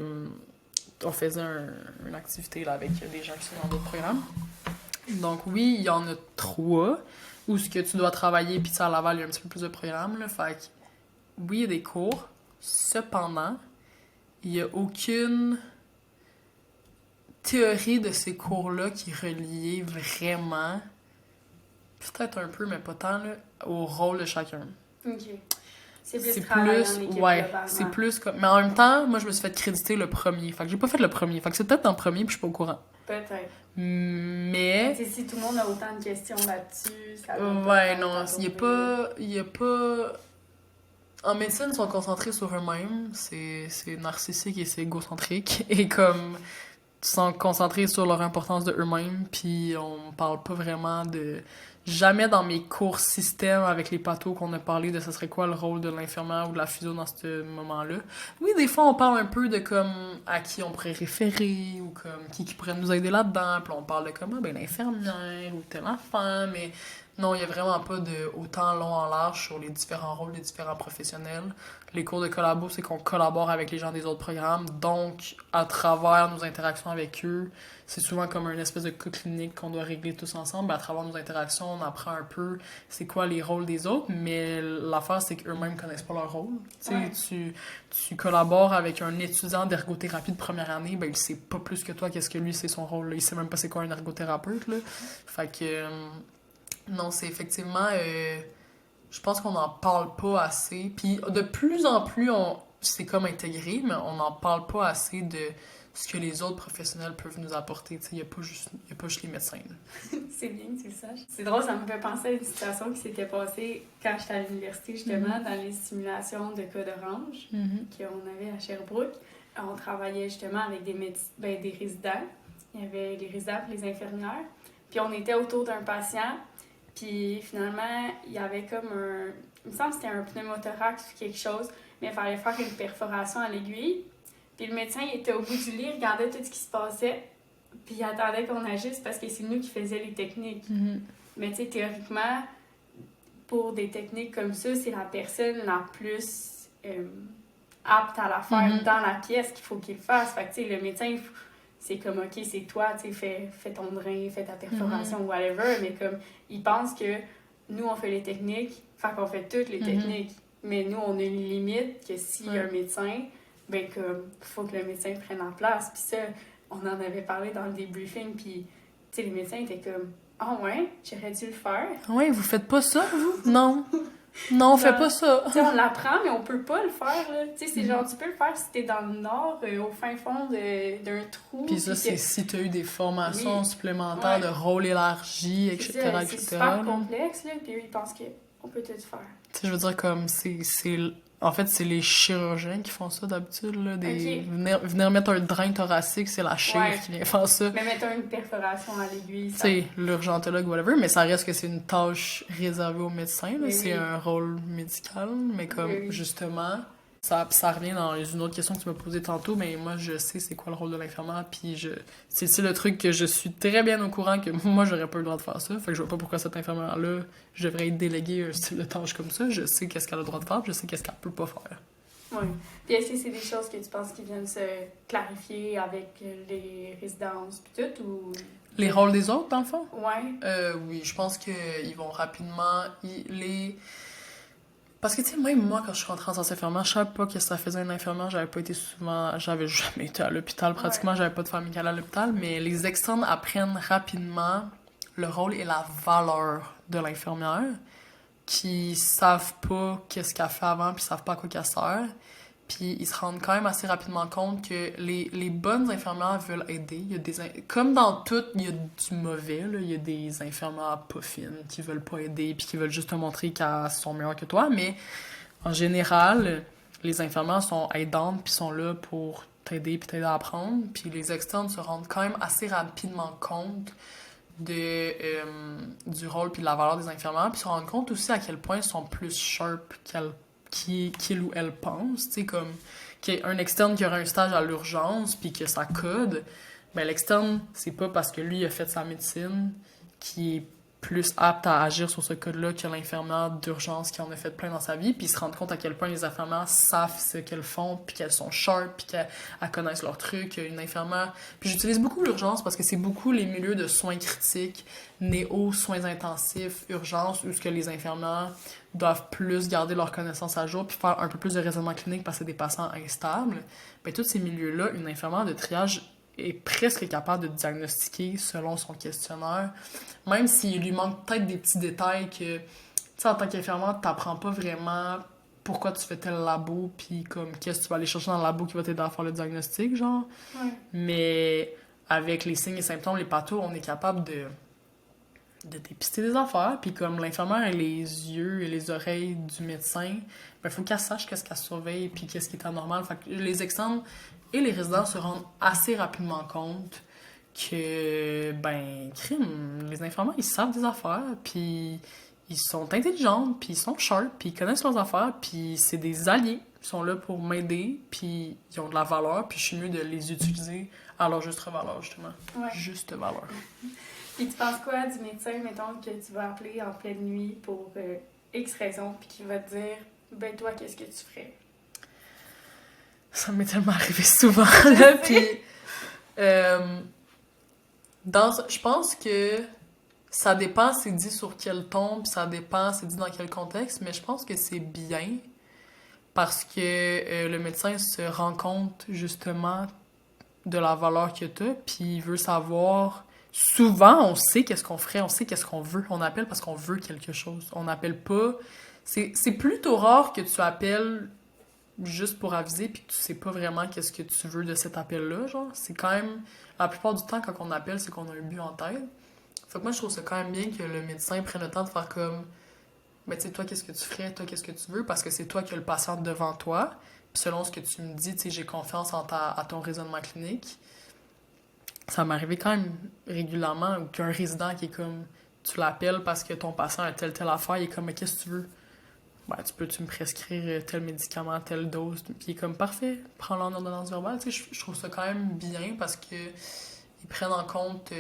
On faisait une activité là, avec des gens qui sont dans d'autres programmes. Donc oui, il y en a 3 où ce que tu dois travailler, puis à Laval, il y a un petit peu plus de programmes. Là, fait que, oui, il y a des cours. Cependant, il n'y a aucune théorie de ces cours-là qui est reliée vraiment, peut-être un peu, mais pas tant, là, au rôle de chacun. OK. C'est plus, ouais, c'est plus comme... Mais en même temps, moi, je me suis fait créditer le premier. Fait que j'ai pas fait le premier. Fait que c'est peut-être dans le premier, puis je suis pas au courant. Peut-être. Mais... T'sais, si tout le monde a autant de questions là-dessus, ça va ouais, non, il y a pas... En médecine, ils sont concentrés sur eux-mêmes. C'est narcissique et c'est égocentrique. Et comme... Ils sont concentrés sur leur importance de eux-mêmes, puis on parle pas vraiment de... Jamais dans mes cours système avec les pathos qu'on a parlé de ce serait quoi le rôle de l'infirmière ou de la physio dans ce moment-là. Oui, des fois, on parle un peu de comme à qui on pourrait référer ou comme qui pourrait nous aider là-dedans, puis on parle de comment, ben l'infirmière ou tel enfant, mais non, il y a vraiment pas de autant long en large sur les différents rôles des différents professionnels. Les cours de collabo, c'est qu'on collabore avec les gens des autres programmes, donc à travers nos interactions avec eux, c'est souvent comme une espèce de cas clinique qu'on doit régler tous ensemble. À travers nos interactions, on apprend un peu c'est quoi les rôles des autres, mais l'affaire, c'est qu'eux-mêmes connaissent pas leur rôle. Ouais. Tu collabores avec un étudiant d'ergothérapie de première année, ben il sait pas plus que toi qu'est-ce que lui, c'est son rôle. Là. Il sait même pas c'est quoi un ergothérapeute. Là. Fait que... non, c'est effectivement... je pense qu'on n'en parle pas assez. Puis de plus en plus, c'est comme intégré, mais on n'en parle pas assez de ce que les autres professionnels peuvent nous apporter. Il n'y a pas juste les médecins. C'est bien que tu le saches. C'est drôle, ça me fait penser à une situation qui s'était passée quand j'étais à l'université, justement, dans les simulations de cas d'orange qu'on avait à Sherbrooke. On travaillait justement avec des résidents. Il y avait les résidents et les infirmières. Puis on était autour d'un patient. Puis finalement, il y avait comme il me semble que c'était un pneumothorax ou quelque chose, mais il fallait faire une perforation à l'aiguille. Puis le médecin, il était au bout du lit, il regardait tout ce qui se passait. Puis ils attendaient qu'on agisse parce que c'est nous qui faisions les techniques. Mais tu sais, théoriquement, pour des techniques comme ça, c'est la personne la plus apte à la faire dans la pièce qu'il faut qu'il le fasse. Fait que tu sais, le médecin, c'est comme, OK, c'est toi, tu sais, fais ton drain, fais ta perforation, whatever. Mais comme, il pense que nous, on fait les techniques, fait qu'on fait toutes les techniques. Mais nous, on a une limite que s'il y a un médecin, ben comme, faut que le médecin prenne la place. Puis ça, on en avait parlé dans le débriefing, puis, tu sais, les médecins étaient comme, ah ouais, j'aurais dû le faire. Ouais, vous faites pas ça, vous? Non. Non, on fait pas ça. Tu sais, on l'apprend, mais on peut pas le faire, là. Tu sais, c'est genre, tu peux le faire si t'es dans le nord, au fin fond d'un trou. Puis ça, c'est si t'as eu des formations supplémentaires de rôle élargi, etc., C'est super complexe, là, puis eux, ils pensent qu'on peut tout faire. Tu sais, je veux dire, comme, en fait, c'est les chirurgiens qui font ça d'habitude, là. Venir mettre un drain thoracique, c'est la chire qui vient faire ça. Mais mettons une perforation à l'aiguille, ça... Tu sais, l'urgentologue, whatever, mais ça reste que c'est une tâche réservée aux médecins, là. C'est un rôle médical, mais comme, justement... Ça revient dans une autre question que tu m'as posée tantôt, mais moi, je sais c'est quoi le rôle de l'infirmière, puis c'est le truc que je suis très bien au courant que moi, j'aurais pas le droit de faire ça. Fait que je vois pas pourquoi cette infirmière-là, je devrais être déléguée un style de tâche comme ça. Je sais qu'est-ce qu'elle a le droit de faire, puis je sais qu'est-ce qu'elle peut pas faire. Oui. Puis est-ce que c'est des choses que tu penses qui viennent se clarifier avec les résidences puis tout, ou... Les rôles des autres, dans le fond? Ouais. Oui, je pense qu'ils vont rapidement... Parce que, tu sais, même moi, quand je suis rentrée en sciences infirmières, je savais pas que ça faisait une infirmière. J'avais jamais été à l'hôpital pratiquement. J'avais pas de famille à l'hôpital. Mais les externes apprennent rapidement le rôle et la valeur de l'infirmière, qui savent pas qu'est-ce qu'elle fait avant, puis savent pas à quoi qu'elle sert. Puis ils se rendent quand même assez rapidement compte que les bonnes infirmières veulent aider. Comme dans tout, il y a du mauvais, là. Il y a des infirmières pas fines qui veulent pas aider puis qui veulent juste te montrer qu'elles sont meilleures que toi. Mais en général, les infirmières sont aidantes puis sont là pour t'aider puis t'aider à apprendre. Puis les externes se rendent quand même assez rapidement compte du rôle puis de la valeur des infirmières. Puis se rendent compte aussi à quel point ils sont plus sharp qu'il ou elle pense, tu sais, comme qu'il y ait un externe qui aurait un stage à l'urgence puis que ça code, ben l'externe, c'est pas parce que lui il a fait sa médecine qui est plus apte à agir sur ce code-là que l'infirmière d'urgence qui en a fait plein dans sa vie, puis ils se rendent compte à quel point les infirmières savent ce qu'elles font, puis qu'elles sont sharp, puis qu'elles connaissent leurs trucs. Une infirmière... Puis j'utilise beaucoup l'urgence parce que c'est beaucoup les milieux de soins critiques, néo, soins intensifs, urgence, où ce que les infirmières doivent plus garder leurs connaissances à jour puis faire un peu plus de raisonnement clinique parce que c'est des patients instables. Ben, tous ces milieux-là, une infirmière de triage est presque capable de diagnostiquer selon son questionnaire, même s'il lui manque peut-être des petits détails que, tu sais, en tant qu'infirmière, t'apprends pas vraiment pourquoi tu fais tel labo, puis comme qu'est-ce que tu vas aller chercher dans le labo qui va t'aider à faire le diagnostic, genre. Ouais. Mais avec les signes et symptômes, les pathos, on est capable de dépister des affaires, puis comme l'infirmière a les yeux et les oreilles du médecin, ben faut qu'elle sache qu'est-ce qu'elle surveille puis qu'est-ce qui est anormal. Fait que les externes et les résidents se rendent assez rapidement compte que, ben, crime, les infirmières, ils savent des affaires, puis ils sont intelligents, puis ils sont sharp, puis ils connaissent leurs affaires, puis c'est des alliés. Ils sont là pour m'aider, puis ils ont de la valeur, puis je suis mieux de les utiliser à leur juste valeur, justement. Ouais. Juste valeur. Puis tu penses quoi du médecin, mettons, que tu vas appeler en pleine nuit pour X raison, puis qui va te dire, ben toi, qu'est-ce que tu ferais? Ça m'est tellement arrivé souvent, là, puis... je pense que ça dépend c'est dit sur quel ton, puis ça dépend c'est dit dans quel contexte, mais je pense que c'est bien parce que le médecin se rend compte, justement, de la valeur que t'as, puis il veut savoir... Souvent, on sait qu'est-ce qu'on ferait, on sait qu'est-ce qu'on veut. On appelle parce qu'on veut quelque chose. On n'appelle pas... C'est plutôt rare que tu appelles juste pour aviser puis que tu sais pas vraiment qu'est-ce que tu veux de cet appel-là, genre. C'est quand même... La plupart du temps, quand on appelle, c'est qu'on a un but en tête. Fait que moi, je trouve ça quand même bien que le médecin prenne le temps de faire comme... Ben, tu sais, toi, qu'est-ce que tu ferais? Toi, qu'est-ce que tu veux? Parce que c'est toi qui as le patient devant toi. Puis selon ce que tu me dis, tu sais, j'ai confiance à ton raisonnement clinique. Ça m'est arrivé quand même régulièrement ou qu'un résident qui est comme... Tu l'appelles parce que ton patient a telle affaire, il est comme, mais qu'est-ce que tu veux? Ben, tu me prescrire tel médicament, telle dose? Puis il est comme, parfait, prends-le en ordonnance verbale. Tu sais, je trouve ça quand même bien parce que Ils prennent en compte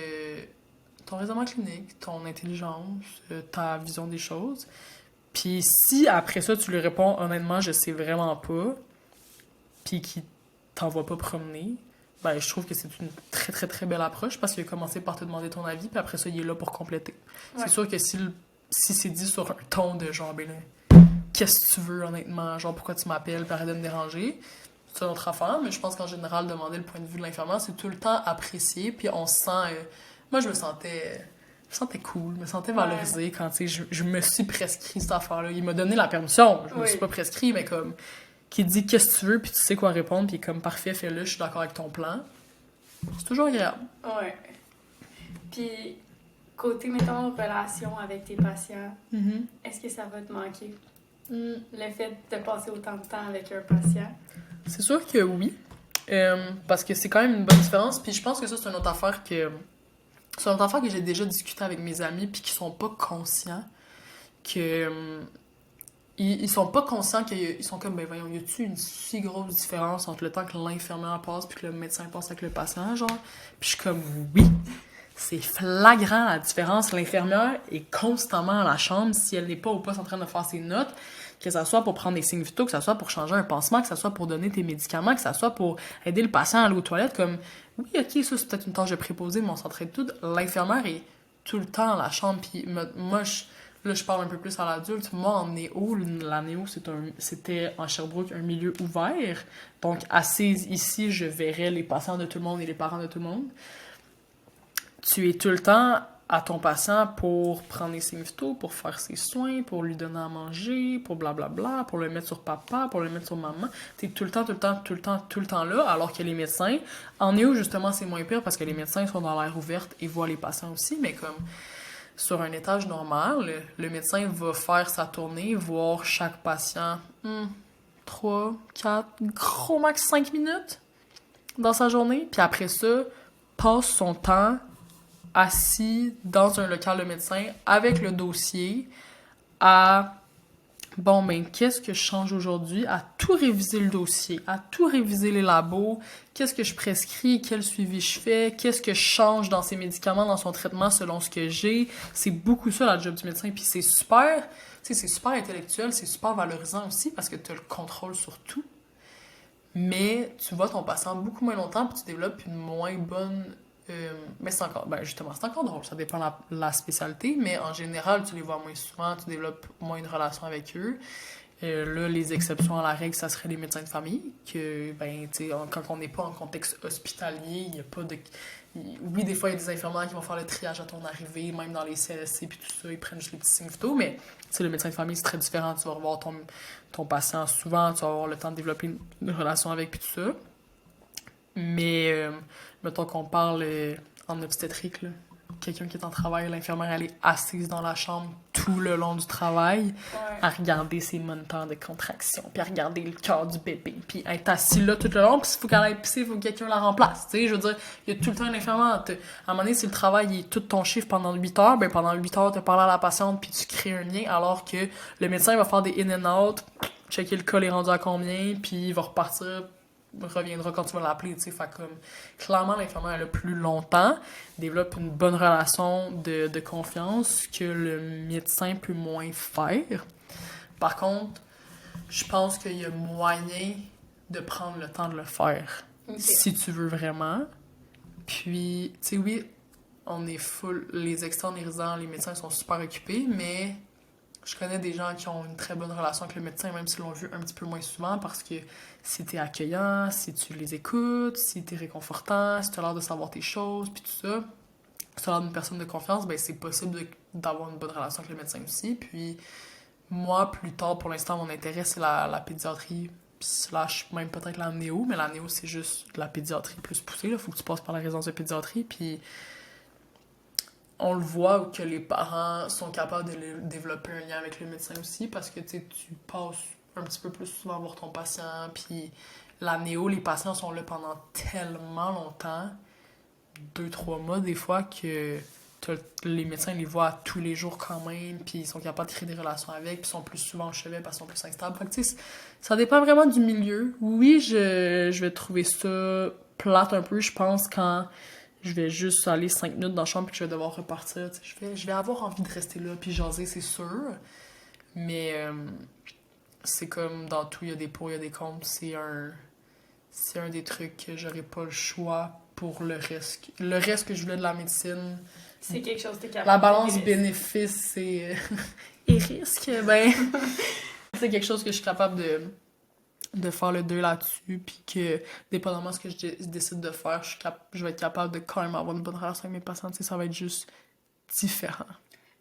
ton raisonnement clinique, ton intelligence, ta vision des choses. Puis si après ça, tu lui réponds honnêtement, je sais vraiment pas, puis qu'il t'envoie pas promener, ben je trouve que c'est une très très très belle approche parce qu'il a commencé par te demander ton avis, puis après ça, il est là pour compléter. Ouais. C'est sûr que si c'est dit sur un ton de genre, ben là, qu'est-ce que tu veux honnêtement, genre pourquoi tu m'appelles, puis arrête de me déranger, c'est une autre affaire, mais je pense qu'en général, demander le point de vue de l'infirmière, c'est tout le temps apprécié, puis on se sent... moi, je me sentais cool, je me sentais valorisée quand, tu sais, je me suis prescrit cette affaire-là. Il m'a donné la permission, je me suis pas prescrit, mais comme, qui dit qu'est-ce que tu veux, puis tu sais quoi répondre, puis comme, parfait, fais-le, je suis d'accord avec ton plan. C'est toujours agréable. Ouais. Puis, côté, mettons, relation avec tes patients, est-ce que ça va te manquer? Le fait de passer autant de temps avec un patient? C'est sûr que oui, parce que c'est quand même une bonne différence, puis je pense que ça, c'est une autre affaire que j'ai déjà discuté avec mes amis, puis qui sont pas conscients que... ils sont pas conscients qu'ils sont comme, ben voyons, y a-tu une si grosse différence entre le temps que l'infirmière passe puis que le médecin passe avec le patient, genre? Puis je suis comme, oui, c'est flagrant la différence. L'infirmière est constamment à la chambre si elle n'est pas au poste en train de faire ses notes, que ça soit pour prendre des signes vitaux, que ça soit pour changer un pansement, que ça soit pour donner tes médicaments, que ça soit pour aider le patient à aller aux toilettes, comme, oui, ok, ça c'est peut-être une tâche de préposé, mais on s'entraide tout. L'infirmière est tout le temps à la chambre, puis moi, là, je parle un peu plus à l'adulte. Moi, en néo, la néo, c'était en Sherbrooke un milieu ouvert. Donc, assise ici, je verrais les patients de tout le monde et les parents de tout le monde. Tu es tout le temps à ton patient pour prendre les signes vitaux, pour faire ses soins, pour lui donner à manger, pour blablabla, pour le mettre sur papa, pour le mettre sur maman. T'es tout le temps là, alors que les médecins, en néo, justement, c'est moins pire parce que les médecins sont dans l'air ouverte et voient les patients aussi, mais comme... Sur un étage normal, le médecin va faire sa tournée, voir chaque patient 3, 4, gros max 5 minutes dans sa journée. Puis après ça, passe son temps assis dans un local de médecin avec le dossier à... Bon, ben, qu'est-ce que je change aujourd'hui? À tout réviser le dossier, à tout réviser les labos, qu'est-ce que je prescris, quel suivi je fais, qu'est-ce que je change dans ses médicaments, dans son traitement selon ce que j'ai. C'est beaucoup ça, la job du médecin, puis c'est super, tu sais, c'est super intellectuel, c'est super valorisant aussi parce que tu as le contrôle sur tout. Mais tu vois ton patient beaucoup moins longtemps, puis tu développes une moins bonne... mais c'est encore, ben justement, c'est encore drôle, ça dépend de la spécialité, mais en général, tu les vois moins souvent, tu développes moins une relation avec eux. Là, les exceptions à la règle, ça serait les médecins de famille, que, ben, tu sais, quand on n'est pas en contexte hospitalier, il n'y a pas de... Oui, des fois, il y a des infirmières qui vont faire le triage à ton arrivée, même dans les CLSC, puis tout ça, ils prennent juste les petits signes vitaux, mais, tu sais, le médecin de famille, c'est très différent, tu vas revoir ton patient souvent, tu vas avoir le temps de développer une relation avec, puis tout ça. Mais, mettons qu'on parle en obstétrique, là. Quelqu'un qui est en travail, l'infirmière, elle est assise dans la chambre tout le long du travail, à regarder ses moniteurs de contraction, puis à regarder le cœur du bébé, puis être assise là tout le long, puis s'il faut qu'elle aille pisser, il faut que quelqu'un la remplace, tu sais, je veux dire, il y a tout le temps une infirmière. À un moment donné, si le travail est tout ton chiffre pendant 8 heures, ben pendant 8 heures, tu parles à la patiente, puis tu crées un lien, alors que le médecin va faire des in and out, checker le col est rendu à combien, puis il va repartir... reviendra quand tu vas l'appeler, tu sais, fait comme clairement l'infirmière elle a plus longtemps, développe une bonne relation de confiance que le médecin peut moins faire. Par contre, je pense qu'il y a moyen de prendre le temps de le faire, si tu veux vraiment. Puis, tu sais, oui, on est full, les externes, les résidents, les médecins sont super occupés, mais je connais des gens qui ont une très bonne relation avec le médecin, même s'ils l'ont vu un petit peu moins souvent, parce que si t'es accueillant, si tu les écoutes, si t'es réconfortant, si t'as l'air de savoir tes choses, puis tout ça, si t'as l'air d'une personne de confiance, ben c'est possible d'avoir une bonne relation avec le médecin aussi. Puis moi, plus tard, pour l'instant, mon intérêt, c'est la pédiatrie, slash même peut-être la néo, mais la néo, c'est juste de la pédiatrie plus poussée, là. Faut que tu passes par la résidence de pédiatrie, puis... On le voit que les parents sont capables de développer un lien avec le médecin aussi parce que tu passes un petit peu plus souvent voir ton patient. Puis la néo, les patients sont là pendant tellement longtemps, 2-3 mois des fois, que les médecins les voient tous les jours quand même. Puis ils sont capables de créer des relations avec. Puis ils sont plus souvent au chevet parce qu'ils sont plus instables. Fait que tu sais, ça dépend vraiment du milieu. Oui, je vais trouver ça plate un peu, je pense, quand... je vais juste aller 5 minutes dans la chambre puis que je vais devoir repartir. Je vais avoir envie de rester là puis jaser, c'est sûr. Mais c'est comme dans tout, il y a des pour, il y a des contre. C'est un des trucs que j'aurais pas le choix pour le reste. Le reste que je voulais de la médecine. C'est quelque chose que t'es capable La de balance vivre. bénéfice et risque, ben, c'est quelque chose que je suis capable de faire le 2 là-dessus, puis que, dépendamment de ce que je décide de faire, je vais être capable de quand même avoir une bonne relation avec mes patients, tu sais, ça va être juste différent.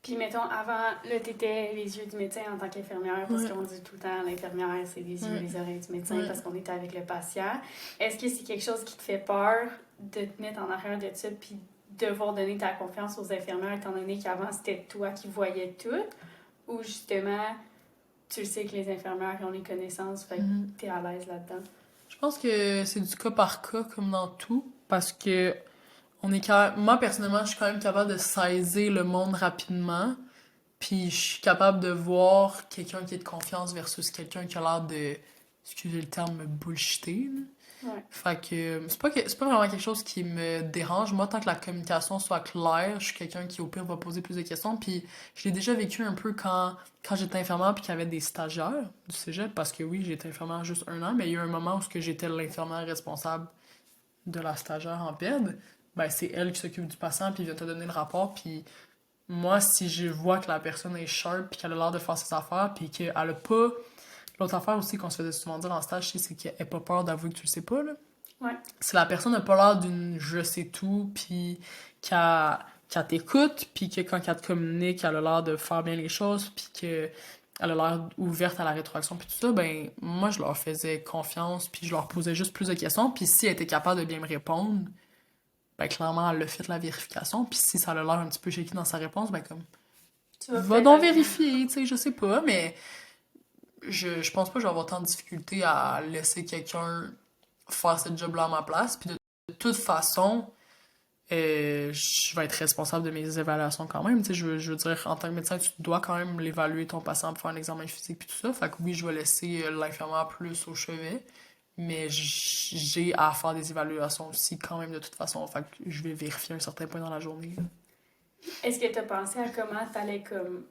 Puis, mettons, avant, là, t'étais les yeux du médecin en tant qu'infirmière, parce Ouais. qu'on dit tout le temps, l'infirmière, c'est les yeux, Ouais. les oreilles du médecin, Ouais. parce qu'on était avec le patient. Est-ce que c'est quelque chose qui te fait peur de te mettre en arrière de ça, puis devoir donner ta confiance aux infirmières, étant donné qu'avant, c'était toi qui voyais tout, ou justement, tu sais que les infirmières ont les connaissances, fait que t'es à l'aise là-dedans? Je pense que c'est du cas par cas, comme dans tout, parce que moi, personnellement, je suis quand même capable de saisir le monde rapidement, puis je suis capable de voir quelqu'un qui est de confiance versus quelqu'un qui a l'air de, excusez le terme, me bullshiter, là. Ouais. Fait que c'est pas vraiment quelque chose qui me dérange. Moi, tant que la communication soit claire, je suis quelqu'un qui, au pire, va poser plus de questions. Puis je l'ai déjà vécu un peu quand j'étais infirmière puis qu'il y avait des stagiaires du cégep, parce que oui, j'étais infirmière juste 1 an, mais il y a eu un moment où j'étais l'infirmière responsable de la stagiaire en PED. Ben, c'est elle qui s'occupe du patient puis vient te donner le rapport. Puis moi, si je vois que la personne est sharp puis qu'elle a l'air de faire ses affaires puis qu'elle a pas... L'autre affaire aussi qu'on se faisait souvent dire en stage, c'est qu'elle n'a pas peur d'avouer que tu le sais pas, là. Ouais. Si la personne n'a pas l'air d'une je sais tout, puis qu'elle t'écoute, puis que quand elle te communique, elle a l'air de faire bien les choses, puis qu'elle a l'air ouverte à la rétroaction, puis tout ça, ben moi, je leur faisais confiance, puis je leur posais juste plus de questions, puis si elle était capable de bien me répondre, ben clairement, elle a fait la vérification, puis si ça a l'air un petit peu shaky dans sa réponse, ben comme, Tu vas va peut-être donc aller- vérifier, tu sais, je sais pas, mais je pense pas que je vais avoir tant de difficulté à laisser quelqu'un faire ce job-là à ma place. Puis de toute façon, je vais être responsable de mes évaluations quand même. Tu sais, je veux dire, en tant que médecin, tu dois quand même l'évaluer ton patient pour faire un examen physique puis tout ça. Fait que oui, je vais laisser l'infirmière plus au chevet. Mais j'ai à faire des évaluations aussi quand même de toute façon. Fait que je vais vérifier à un certain point dans la journée. Est-ce que tu as pensé à comment tu allais comme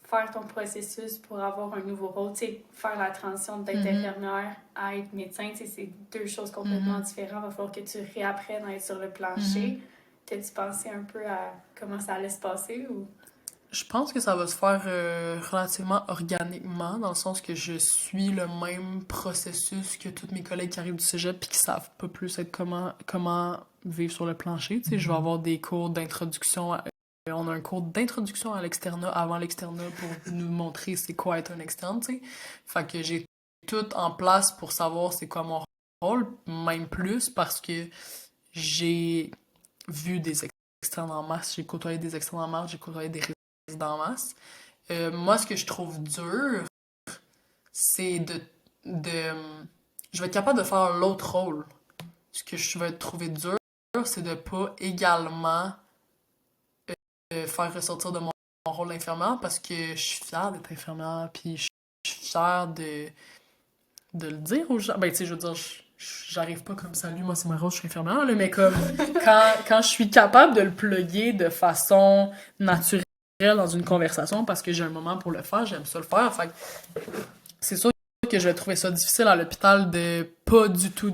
faire ton processus pour avoir un nouveau rôle, tu sais, faire la transition d'être infirmière à être médecin, tu sais, c'est deux choses complètement différentes. Il va falloir que tu réapprennes à être sur le plancher. T'as-tu pensé un peu à comment ça allait se passer ou... Je pense que ça va se faire relativement organiquement, dans le sens que je suis le même processus que tous mes collègues qui arrivent du cégep puis qui savent pas plus être comment vivre sur le plancher. Tu sais, je vais avoir des cours d'introduction. On a un cours d'introduction à l'externat avant l'externat pour nous montrer c'est quoi être un externe, tu sais. Fait que j'ai tout en place pour savoir c'est quoi mon rôle, même plus parce que j'ai vu des externes en masse, j'ai côtoyé des externes en masse, j'ai côtoyé des résidents en masse. Moi, ce que je trouve dur, c'est de... Je vais être capable de faire l'autre rôle. Ce que je vais trouver dur, c'est de pas également faire ressortir de mon rôle d'infirmière parce que je suis fière d'être infirmière, puis je suis fière de le dire aux gens. Ben, tu sais, je veux dire, j'arrive pas comme salut, moi c'est ma rôle, je suis infirmière, là, mais comme quand je suis capable de le plugger de façon naturelle dans une conversation parce que j'ai un moment pour le faire, j'aime ça le faire. Fait que c'est sûr que je vais trouver ça difficile à l'hôpital de pas du tout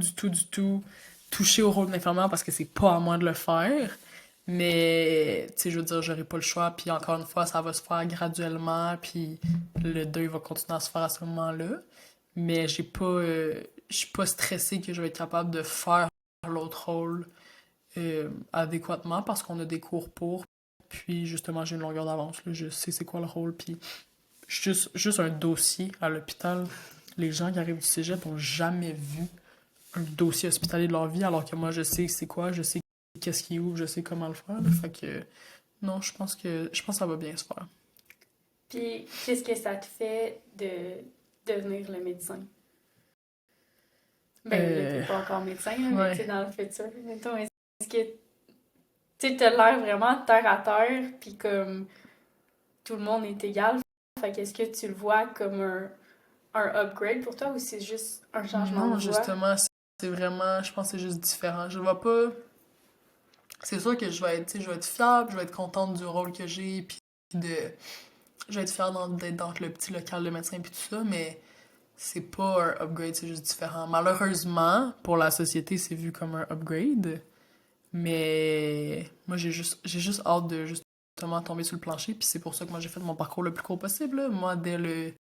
toucher au rôle d'infirmière parce que c'est pas à moi de le faire. Mais, tu sais, je veux dire, j'aurai pas le choix. Puis encore une fois, ça va se faire graduellement. Puis le deuil va continuer à se faire à ce moment-là. Mais je suis pas stressée que je vais être capable de faire l'autre rôle adéquatement parce qu'on a des cours pour. Puis justement, j'ai une longueur d'avance. Là, je sais c'est quoi le rôle. Puis juste un dossier à l'hôpital. Les gens qui arrivent du cégep n'ont jamais vu un dossier hospitalier de leur vie, alors que moi, je sais c'est quoi, je sais qu'est-ce qui ouvre, je sais comment le faire. Là. Fait que non, je pense que ça va bien se faire. Puis, qu'est-ce que ça te fait de devenir le médecin? Ben, là, t'es pas encore médecin, là, mais ouais. tu sais, dans le futur, mettons, est-ce que tu as l'air vraiment terre à terre, puis comme tout le monde est égal? Fait qu'est-ce que tu le vois comme un upgrade pour toi ou c'est juste un changement Non, de voie? justement, c'est vraiment, je pense que c'est juste différent. Je vois pas. c'est sûr que je vais être fiable, je vais être contente du rôle que j'ai, puis je vais être fière d'être dans le petit local de médecin puis tout ça, mais c'est pas un upgrade, c'est juste différent. Malheureusement, pour la société, c'est vu comme un upgrade, mais moi, j'ai juste hâte de justement tomber sur le plancher, puis c'est pour ça que moi, j'ai fait mon parcours le plus court possible, là. Moi, dès le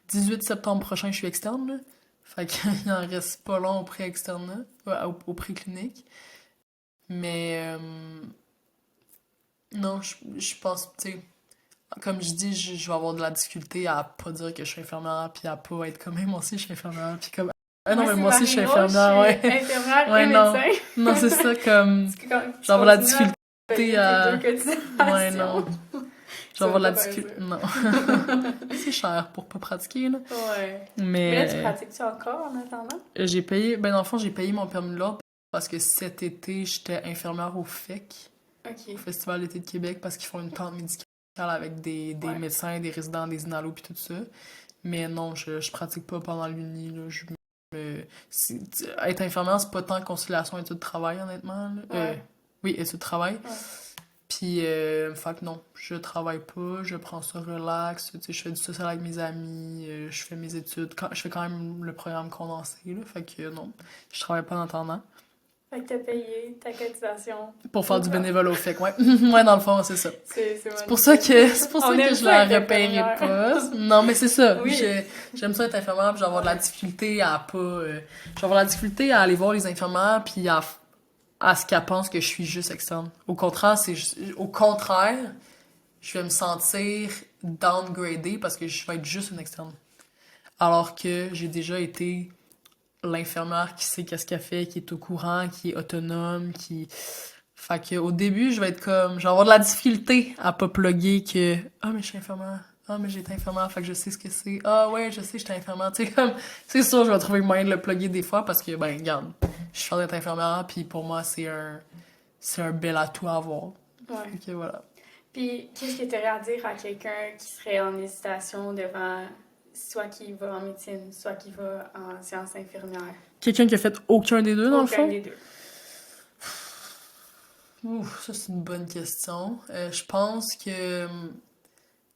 18 septembre prochain, je suis externe, là. Fait qu'il en reste pas long au pré-externe, au pré-clinique. Mais non, je pense, tu sais, comme je dis, je vais avoir de la difficulté à pas dire que je suis infirmière, puis à pas être comme, hey, moi aussi je suis infirmière, puis comme, ah non, Moi, mais c'est moi aussi je suis Marie-Rose, infirmière, je suis ouais. infirmière Ouais, et non. médecin. Non, c'est ça, comme, Parce que quand tu j'ai avoir de la continues à difficulté payer à. tes deux cotisations. Ouais, non. Tu J'ai avoir de vas la pas faire difficulté. ça. Non. C'est cher pour pas pratiquer, là. Ouais. Mais là, tu Mais pratiques-tu encore en attendant? j'ai payé, ben dans le fond, j'ai payé mon permis de l'ordre parce que cet été, j'étais infirmière au FEC, au Ok. Festival d'été de Québec, parce qu'ils font une tente médicale avec des Ouais. médecins, des résidents, des inalos, puis tout ça. Mais non, je pratique pas pendant l'uni, là. Être infirmière, c'est pas tant conciliation études-travail, honnêtement, là. Ouais. Oui, études-travail. Ouais. Puis, fait que non, je travaille pas, je prends ça relax, tu sais, je fais du social avec mes amis, je fais mes études, je fais quand même le programme condensé, là, fait que non, je travaille pas en attendant. Fait que t'as payé ta cotisation Pour faire au du prof. bénévolat au FEC, ouais. Ouais, dans le fond, c'est ça. C'est C'est pour ça magnifique. On que aime je ça la être repayerai infirmière. pas. Non, mais c'est ça. Oui. J'aime ça être infirmière, puis j'ai avoir de la Ouais. difficulté à pas. J'ai avoir de la difficulté à aller voir les infirmières, puis à ce qu'elles pensent que je suis juste externe. Au contraire, je vais me sentir downgradée parce que je vais être juste une externe. Alors que j'ai déjà été l'infirmière qui sait qu'est-ce qu'elle fait, qui est au courant, qui est autonome, qui. Fait que au début, je vais être comme. Je vais avoir de la difficulté à pas plugger que. Ah, mais je suis infirmière. Ah, mais j'ai été infirmière, fait que je sais ce que c'est. Ah, ouais, je sais, j'étais infirmière. Tu sais, comme. C'est sûr, je vais trouver le moyen de le plugger des fois parce que, ben, regarde, je suis fière d'être infirmière, puis pour moi, c'est un bel atout à avoir. Ouais. Fait que voilà. Puis, qu'est-ce que tu aurais à dire à quelqu'un qui serait en hésitation devant soit qui va en médecine, soit qui va en sciences infirmières? Quelqu'un qui a fait aucun des deux, dans le Aucun fond? des deux. Ouf, ça, c'est une bonne question. Je pense que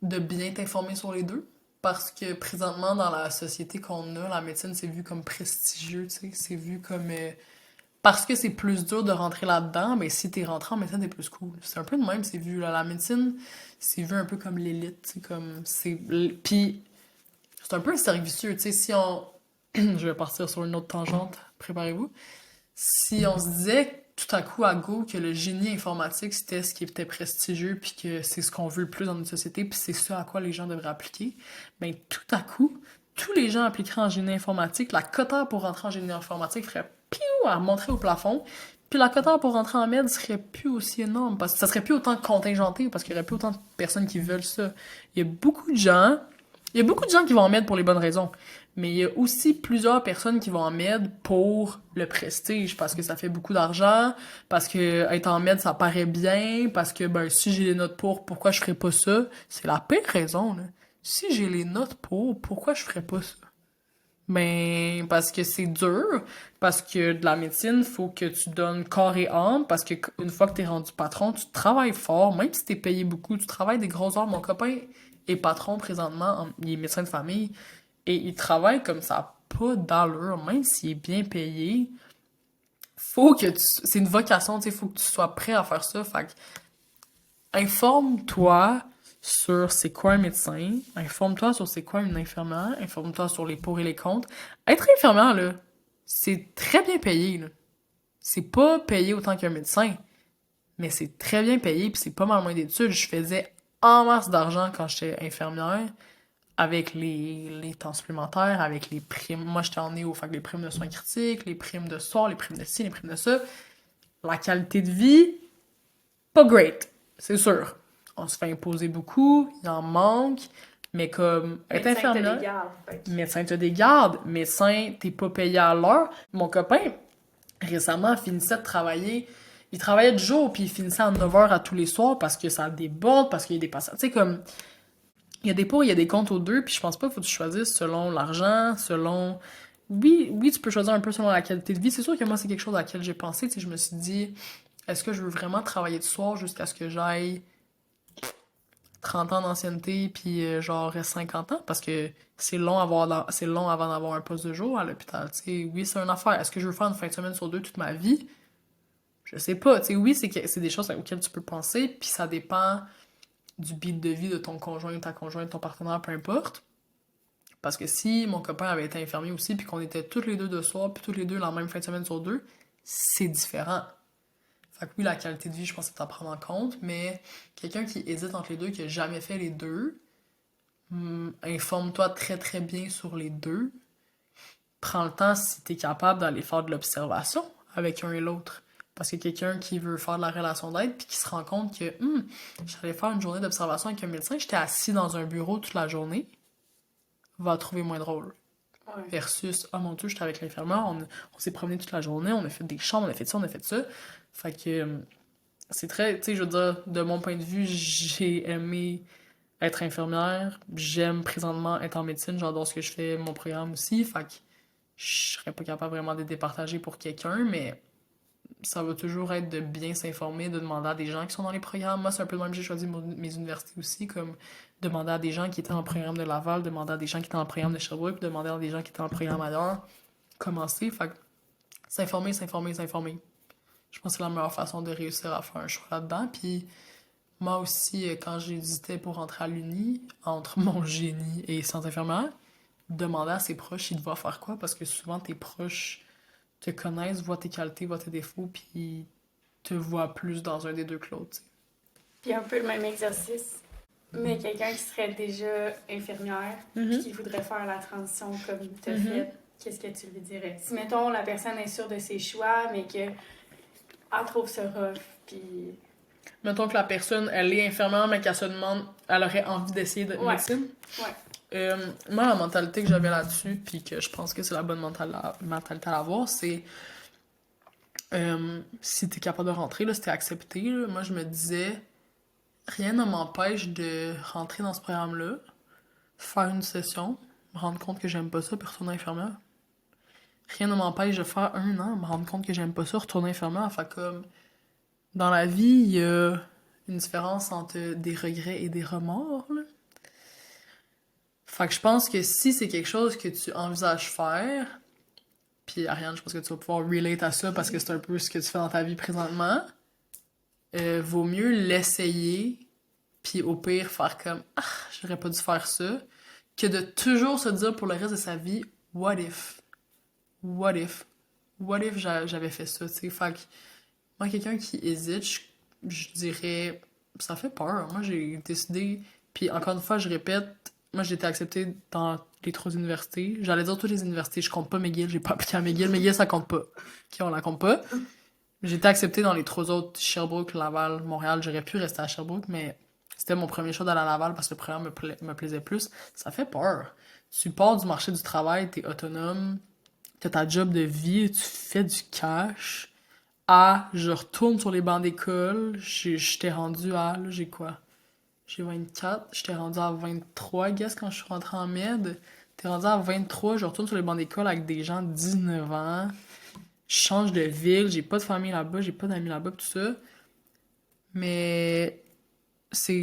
de bien t'informer sur les deux. Parce que présentement, dans la société qu'on a, la médecine, c'est vu comme prestigieux, tu sais. C'est vu comme. Parce que c'est plus dur de rentrer là-dedans, mais si t'es rentré en médecine, t'es plus cool. C'est un peu de même, c'est vu, là. La médecine, c'est vu un peu comme l'élite, tu sais, comme. Puis, c'est un peu un cercle vicieux, tu sais. Si on. Je vais partir sur une autre tangente, préparez-vous. Si on se disait tout à coup à go que le génie informatique c'était ce qui était prestigieux puis que c'est ce qu'on veut le plus dans notre société puis c'est ça à quoi les gens devraient appliquer, ben tout à coup, tous les gens appliqueraient en génie informatique, la quota pour rentrer en génie informatique ferait piou à remonter au plafond, puis la quota pour rentrer en med serait plus aussi énorme parce que ça serait plus autant contingenté parce qu'il y aurait plus autant de personnes qui veulent ça. Il y a beaucoup de gens, il y a beaucoup de gens qui vont en med pour les bonnes raisons. Mais il y a aussi plusieurs personnes qui vont en med pour le prestige, parce que ça fait beaucoup d'argent, parce que être en med, ça paraît bien, parce que, ben, si j'ai les notes pour, pourquoi je ferais pas ça? C'est la pire raison, là. Si j'ai les notes pour, pourquoi je ferais pas ça? Ben, parce que c'est dur, parce que de la médecine, faut que tu donnes corps et âme, parce que une fois que t'es rendu patron, tu travailles fort, même si t'es payé beaucoup, tu travailles des grosses heures. Mon copain est patron présentement, il est médecin de famille, et il travaille comme ça, pas d'allure, même s'il est bien payé. C'est une vocation, tu sais, faut que tu sois prêt à faire ça. Fait que, informe-toi sur c'est quoi un médecin, informe-toi sur c'est quoi une infirmière, informe-toi sur les pour et les contre. Être infirmière, là, c'est très bien payé, là. C'est pas payé autant qu'un médecin, mais c'est très bien payé, puis c'est pas mal moins d'études. Je faisais en masse d'argent quand j'étais infirmière, avec les temps supplémentaires, avec les primes. Moi, j'étais en néo, fait que les primes de soins critiques, les primes de soir, les primes de ci, les primes de ça. La qualité de vie, pas great, c'est sûr. On se fait imposer beaucoup, il en manque, mais comme être Médecin te infirmière, dégarde. Fait que- médecin te dégarde, médecin, t'es pas payé à l'heure. Mon copain, récemment, finissait de travailler. Il travaillait de jour, puis il finissait à 9h à tous les soirs parce que ça déborde, parce qu'il y a des patients. Tu sais, comme, il y a des pour, il y a des contre aux deux, puis je pense pas qu'il faut que tu choisisses selon l'argent, selon... Oui, tu peux choisir un peu selon la qualité de vie. C'est sûr que moi, c'est quelque chose à laquelle j'ai pensé. Tu sais, je me suis dit, est-ce que je veux vraiment travailler de soir jusqu'à ce que j'aille 30 ans d'ancienneté puis genre 50 ans? Parce que c'est long avant d'avoir un poste de jour à l'hôpital, tu sais. Oui, c'est une affaire. Est-ce que je veux faire une fin de semaine sur 2 toute ma vie? Je sais pas, tu sais. Oui, c'est des choses auxquelles tu peux penser, puis ça dépend du beat de vie de ton conjoint, ta conjointe, ton partenaire, peu importe. Parce que si mon copain avait été infirmier aussi, puis qu'on était toutes les deux de soir, puis toutes les deux la même fin de semaine sur 2, c'est différent. Fait que oui, la qualité de vie, je pense que c'est à prendre en compte, mais quelqu'un qui hésite entre les deux, qui a jamais fait les deux, informe-toi très très bien sur les deux. Prends le temps, si t'es capable, d'aller faire de l'observation avec un et l'autre. Parce que quelqu'un qui veut faire de la relation d'aide, puis qui se rend compte que j'allais faire une journée d'observation avec un médecin, j'étais assis dans un bureau toute la journée, va trouver moins drôle. Ouais. Versus, oh mon Dieu, j'étais avec l'infirmière, on s'est promené toute la journée, on a fait des chambres, on a fait ça, on a fait ça. Fait que c'est très, tu sais, je veux dire, de mon point de vue, j'ai aimé être infirmière, j'aime présentement être en médecine, j'adore ce que je fais, mon programme aussi, fait que je serais pas capable vraiment de départager pour quelqu'un, mais ça va toujours être de bien s'informer, de demander à des gens qui sont dans les programmes. Moi, c'est un peu le même, j'ai choisi mes universités aussi, comme demander à des gens qui étaient en programme de Laval, demander à des gens qui étaient en programme de Sherbrooke, demander à des gens qui étaient en programme ailleurs, commencer, fait que s'informer, s'informer, s'informer. Je pense que c'est la meilleure façon de réussir à faire un choix là-dedans, puis moi aussi, quand j'hésitais pour rentrer à l'uni, entre mon génie et sciences infirmières, demander à ses proches s'ils doivent faire quoi, parce que souvent tes proches te connaissent, voient tes qualités, voient tes défauts, puis te voient plus dans un des deux que l'autre. Puis un peu le même exercice, mais quelqu'un qui serait déjà infirmière, puis qui voudrait faire la transition comme tu as fait, qu'est-ce que tu lui dirais? Si, mettons, la personne est sûre de ses choix, mais qu'elle trouve ça rough, puis... Mettons que la personne, elle est infirmière, mais qu'elle se demande, elle aurait envie d'essayer de médecine. Ouais. Moi, la mentalité que j'avais là-dessus, puis que je pense que c'est la bonne mentalité à avoir, c'est si t'es capable de rentrer, là, si t'es accepté, là, moi je me disais, rien ne m'empêche de rentrer dans ce programme-là, faire une session, me rendre compte que j'aime pas ça, puis retourner infirmière. Rien ne m'empêche de faire 1 an, me rendre compte que j'aime pas ça, retourner infirmière. Fait comme, dans la vie, il y a une différence entre des regrets et des remords, là. Fait que je pense que si c'est quelque chose que tu envisages faire, puis Ariane, je pense que tu vas pouvoir relate à ça parce que c'est un peu ce que tu fais dans ta vie présentement, vaut mieux l'essayer, puis au pire faire comme « Ah, j'aurais pas dû faire ça », que de toujours se dire pour le reste de sa vie « What if? What if? What if j'avais fait ça? » Tu sais, fait que moi, quelqu'un qui hésite, je dirais « Ça fait peur. » Moi, j'ai décidé, puis encore une fois, je répète, moi, j'ai été acceptée dans les 3 universités. J'allais dire toutes les universités. Je compte pas McGill. J'ai pas appliqué à McGill. McGill, ça compte pas. Ok, on la compte pas. J'ai été acceptée dans les 3 autres. Sherbrooke, Laval, Montréal. J'aurais pu rester à Sherbrooke, mais c'était mon premier choix d'aller à Laval parce que le programme me plaisait plus. Ça fait peur. Tu pars du marché du travail, t'es autonome, t'as ta job de vie, tu fais du cash. Je retourne sur les bancs d'école. J'étais rendu à... Là, j'ai quoi? J'ai 24, j'étais rendu à 23, guess, quand je suis rentrée en med. T'es rendu à 23, je retourne sur les bancs d'école avec des gens de 19 ans. Je change de ville, j'ai pas de famille là-bas, j'ai pas d'amis là-bas, tout ça. Mais c'est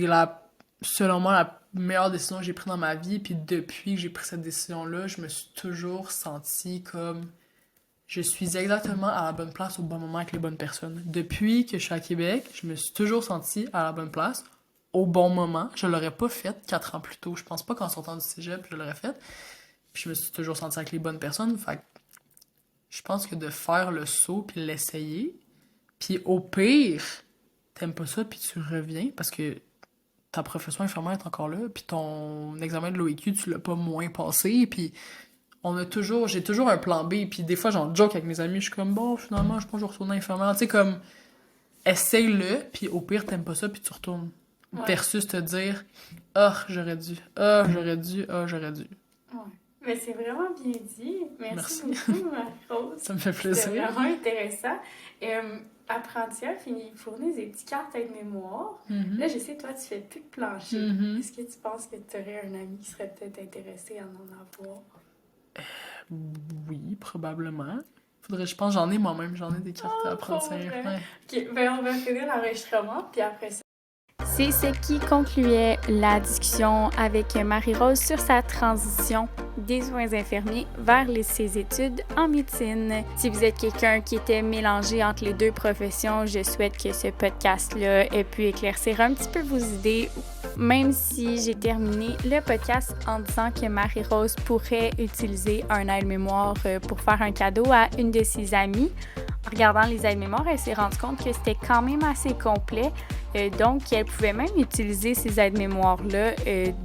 selon moi, la meilleure décision que j'ai prise dans ma vie. Puis depuis que j'ai pris cette décision-là, je me suis toujours sentie comme je suis exactement à la bonne place au bon moment avec les bonnes personnes. Depuis que je suis à Québec, je me suis toujours sentie à la bonne place au bon moment. Je l'aurais pas fait 4 ans plus tôt. Je pense pas qu'en sortant du cégep, je l'aurais fait. Puis je me suis toujours sentie avec les bonnes personnes. Fait que je pense que de faire le saut puis l'essayer, puis au pire, t'aimes pas ça puis tu reviens parce que ta profession infirmière est encore là, puis ton examen de l'OEQ, tu l'as pas moins passé, puis j'ai toujours un plan B, puis des fois j'en joke avec mes amis, je suis comme bon, finalement, je pense que je vais retourner infirmière. Tu sais, comme essaye-le, puis au pire, t'aimes pas ça, puis tu retournes. Ouais. Versus te dire ah, j'aurais dû, ah, j'aurais dû, ah, j'aurais dû. Ouais. Mais c'est vraiment bien dit. Merci. Beaucoup, Marie-Rose. Ça me fait plaisir. C'est vraiment intéressant. Apprenti-a fournit des petites cartes avec mémoire. Là, je sais, toi, tu fais plus de plancher. Est-ce que tu penses que tu aurais un ami qui serait peut-être intéressé à en avoir? Oui, probablement. Faudrait, je pense, j'en ai moi-même, j'en ai des cartes à prendre pour vrai. Ouais. Ok, ben on va finir l'enregistrement, puis après ça. C'est ce qui concluait la discussion avec Marie-Rose sur sa transition des soins infirmiers vers ses études en médecine. Si vous êtes quelqu'un qui était mélangé entre les deux professions, je souhaite que ce podcast-là ait pu éclaircir un petit peu vos idées, même si j'ai terminé le podcast en disant que Marie-Rose pourrait utiliser un aide-mémoire pour faire un cadeau à une de ses amies. En regardant les aides-mémoires, elle s'est rendue compte que c'était quand même assez complet. Donc, elle pouvait même utiliser ces aides-mémoires-là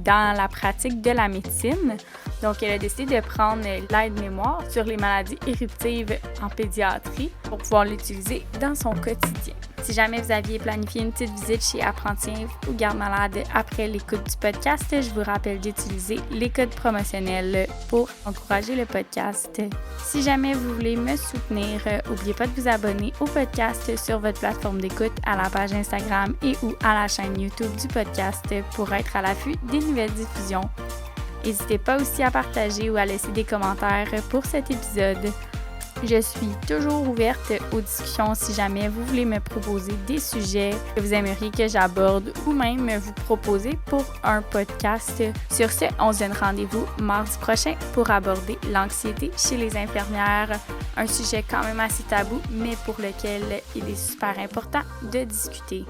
dans la pratique de la médecine. Donc, elle a décidé de prendre l'aide-mémoire sur les maladies éruptives en pédiatrie pour pouvoir l'utiliser dans son quotidien. Si jamais vous aviez planifié une petite visite chez Apprentis ou Garde-Malade après l'écoute du podcast, je vous rappelle d'utiliser les codes promotionnels pour encourager le podcast. Si jamais vous voulez me soutenir, n'oubliez pas de vous abonner au podcast sur votre plateforme d'écoute, à la page Instagram et ou à la chaîne YouTube du podcast pour être à l'affût des nouvelles diffusions. N'hésitez pas aussi à partager ou à laisser des commentaires pour cet épisode. Je suis toujours ouverte aux discussions si jamais vous voulez me proposer des sujets que vous aimeriez que j'aborde ou même vous proposer pour un podcast. Sur ce, on se donne rendez-vous mardi prochain pour aborder l'anxiété chez les infirmières, un sujet quand même assez tabou, mais pour lequel il est super important de discuter.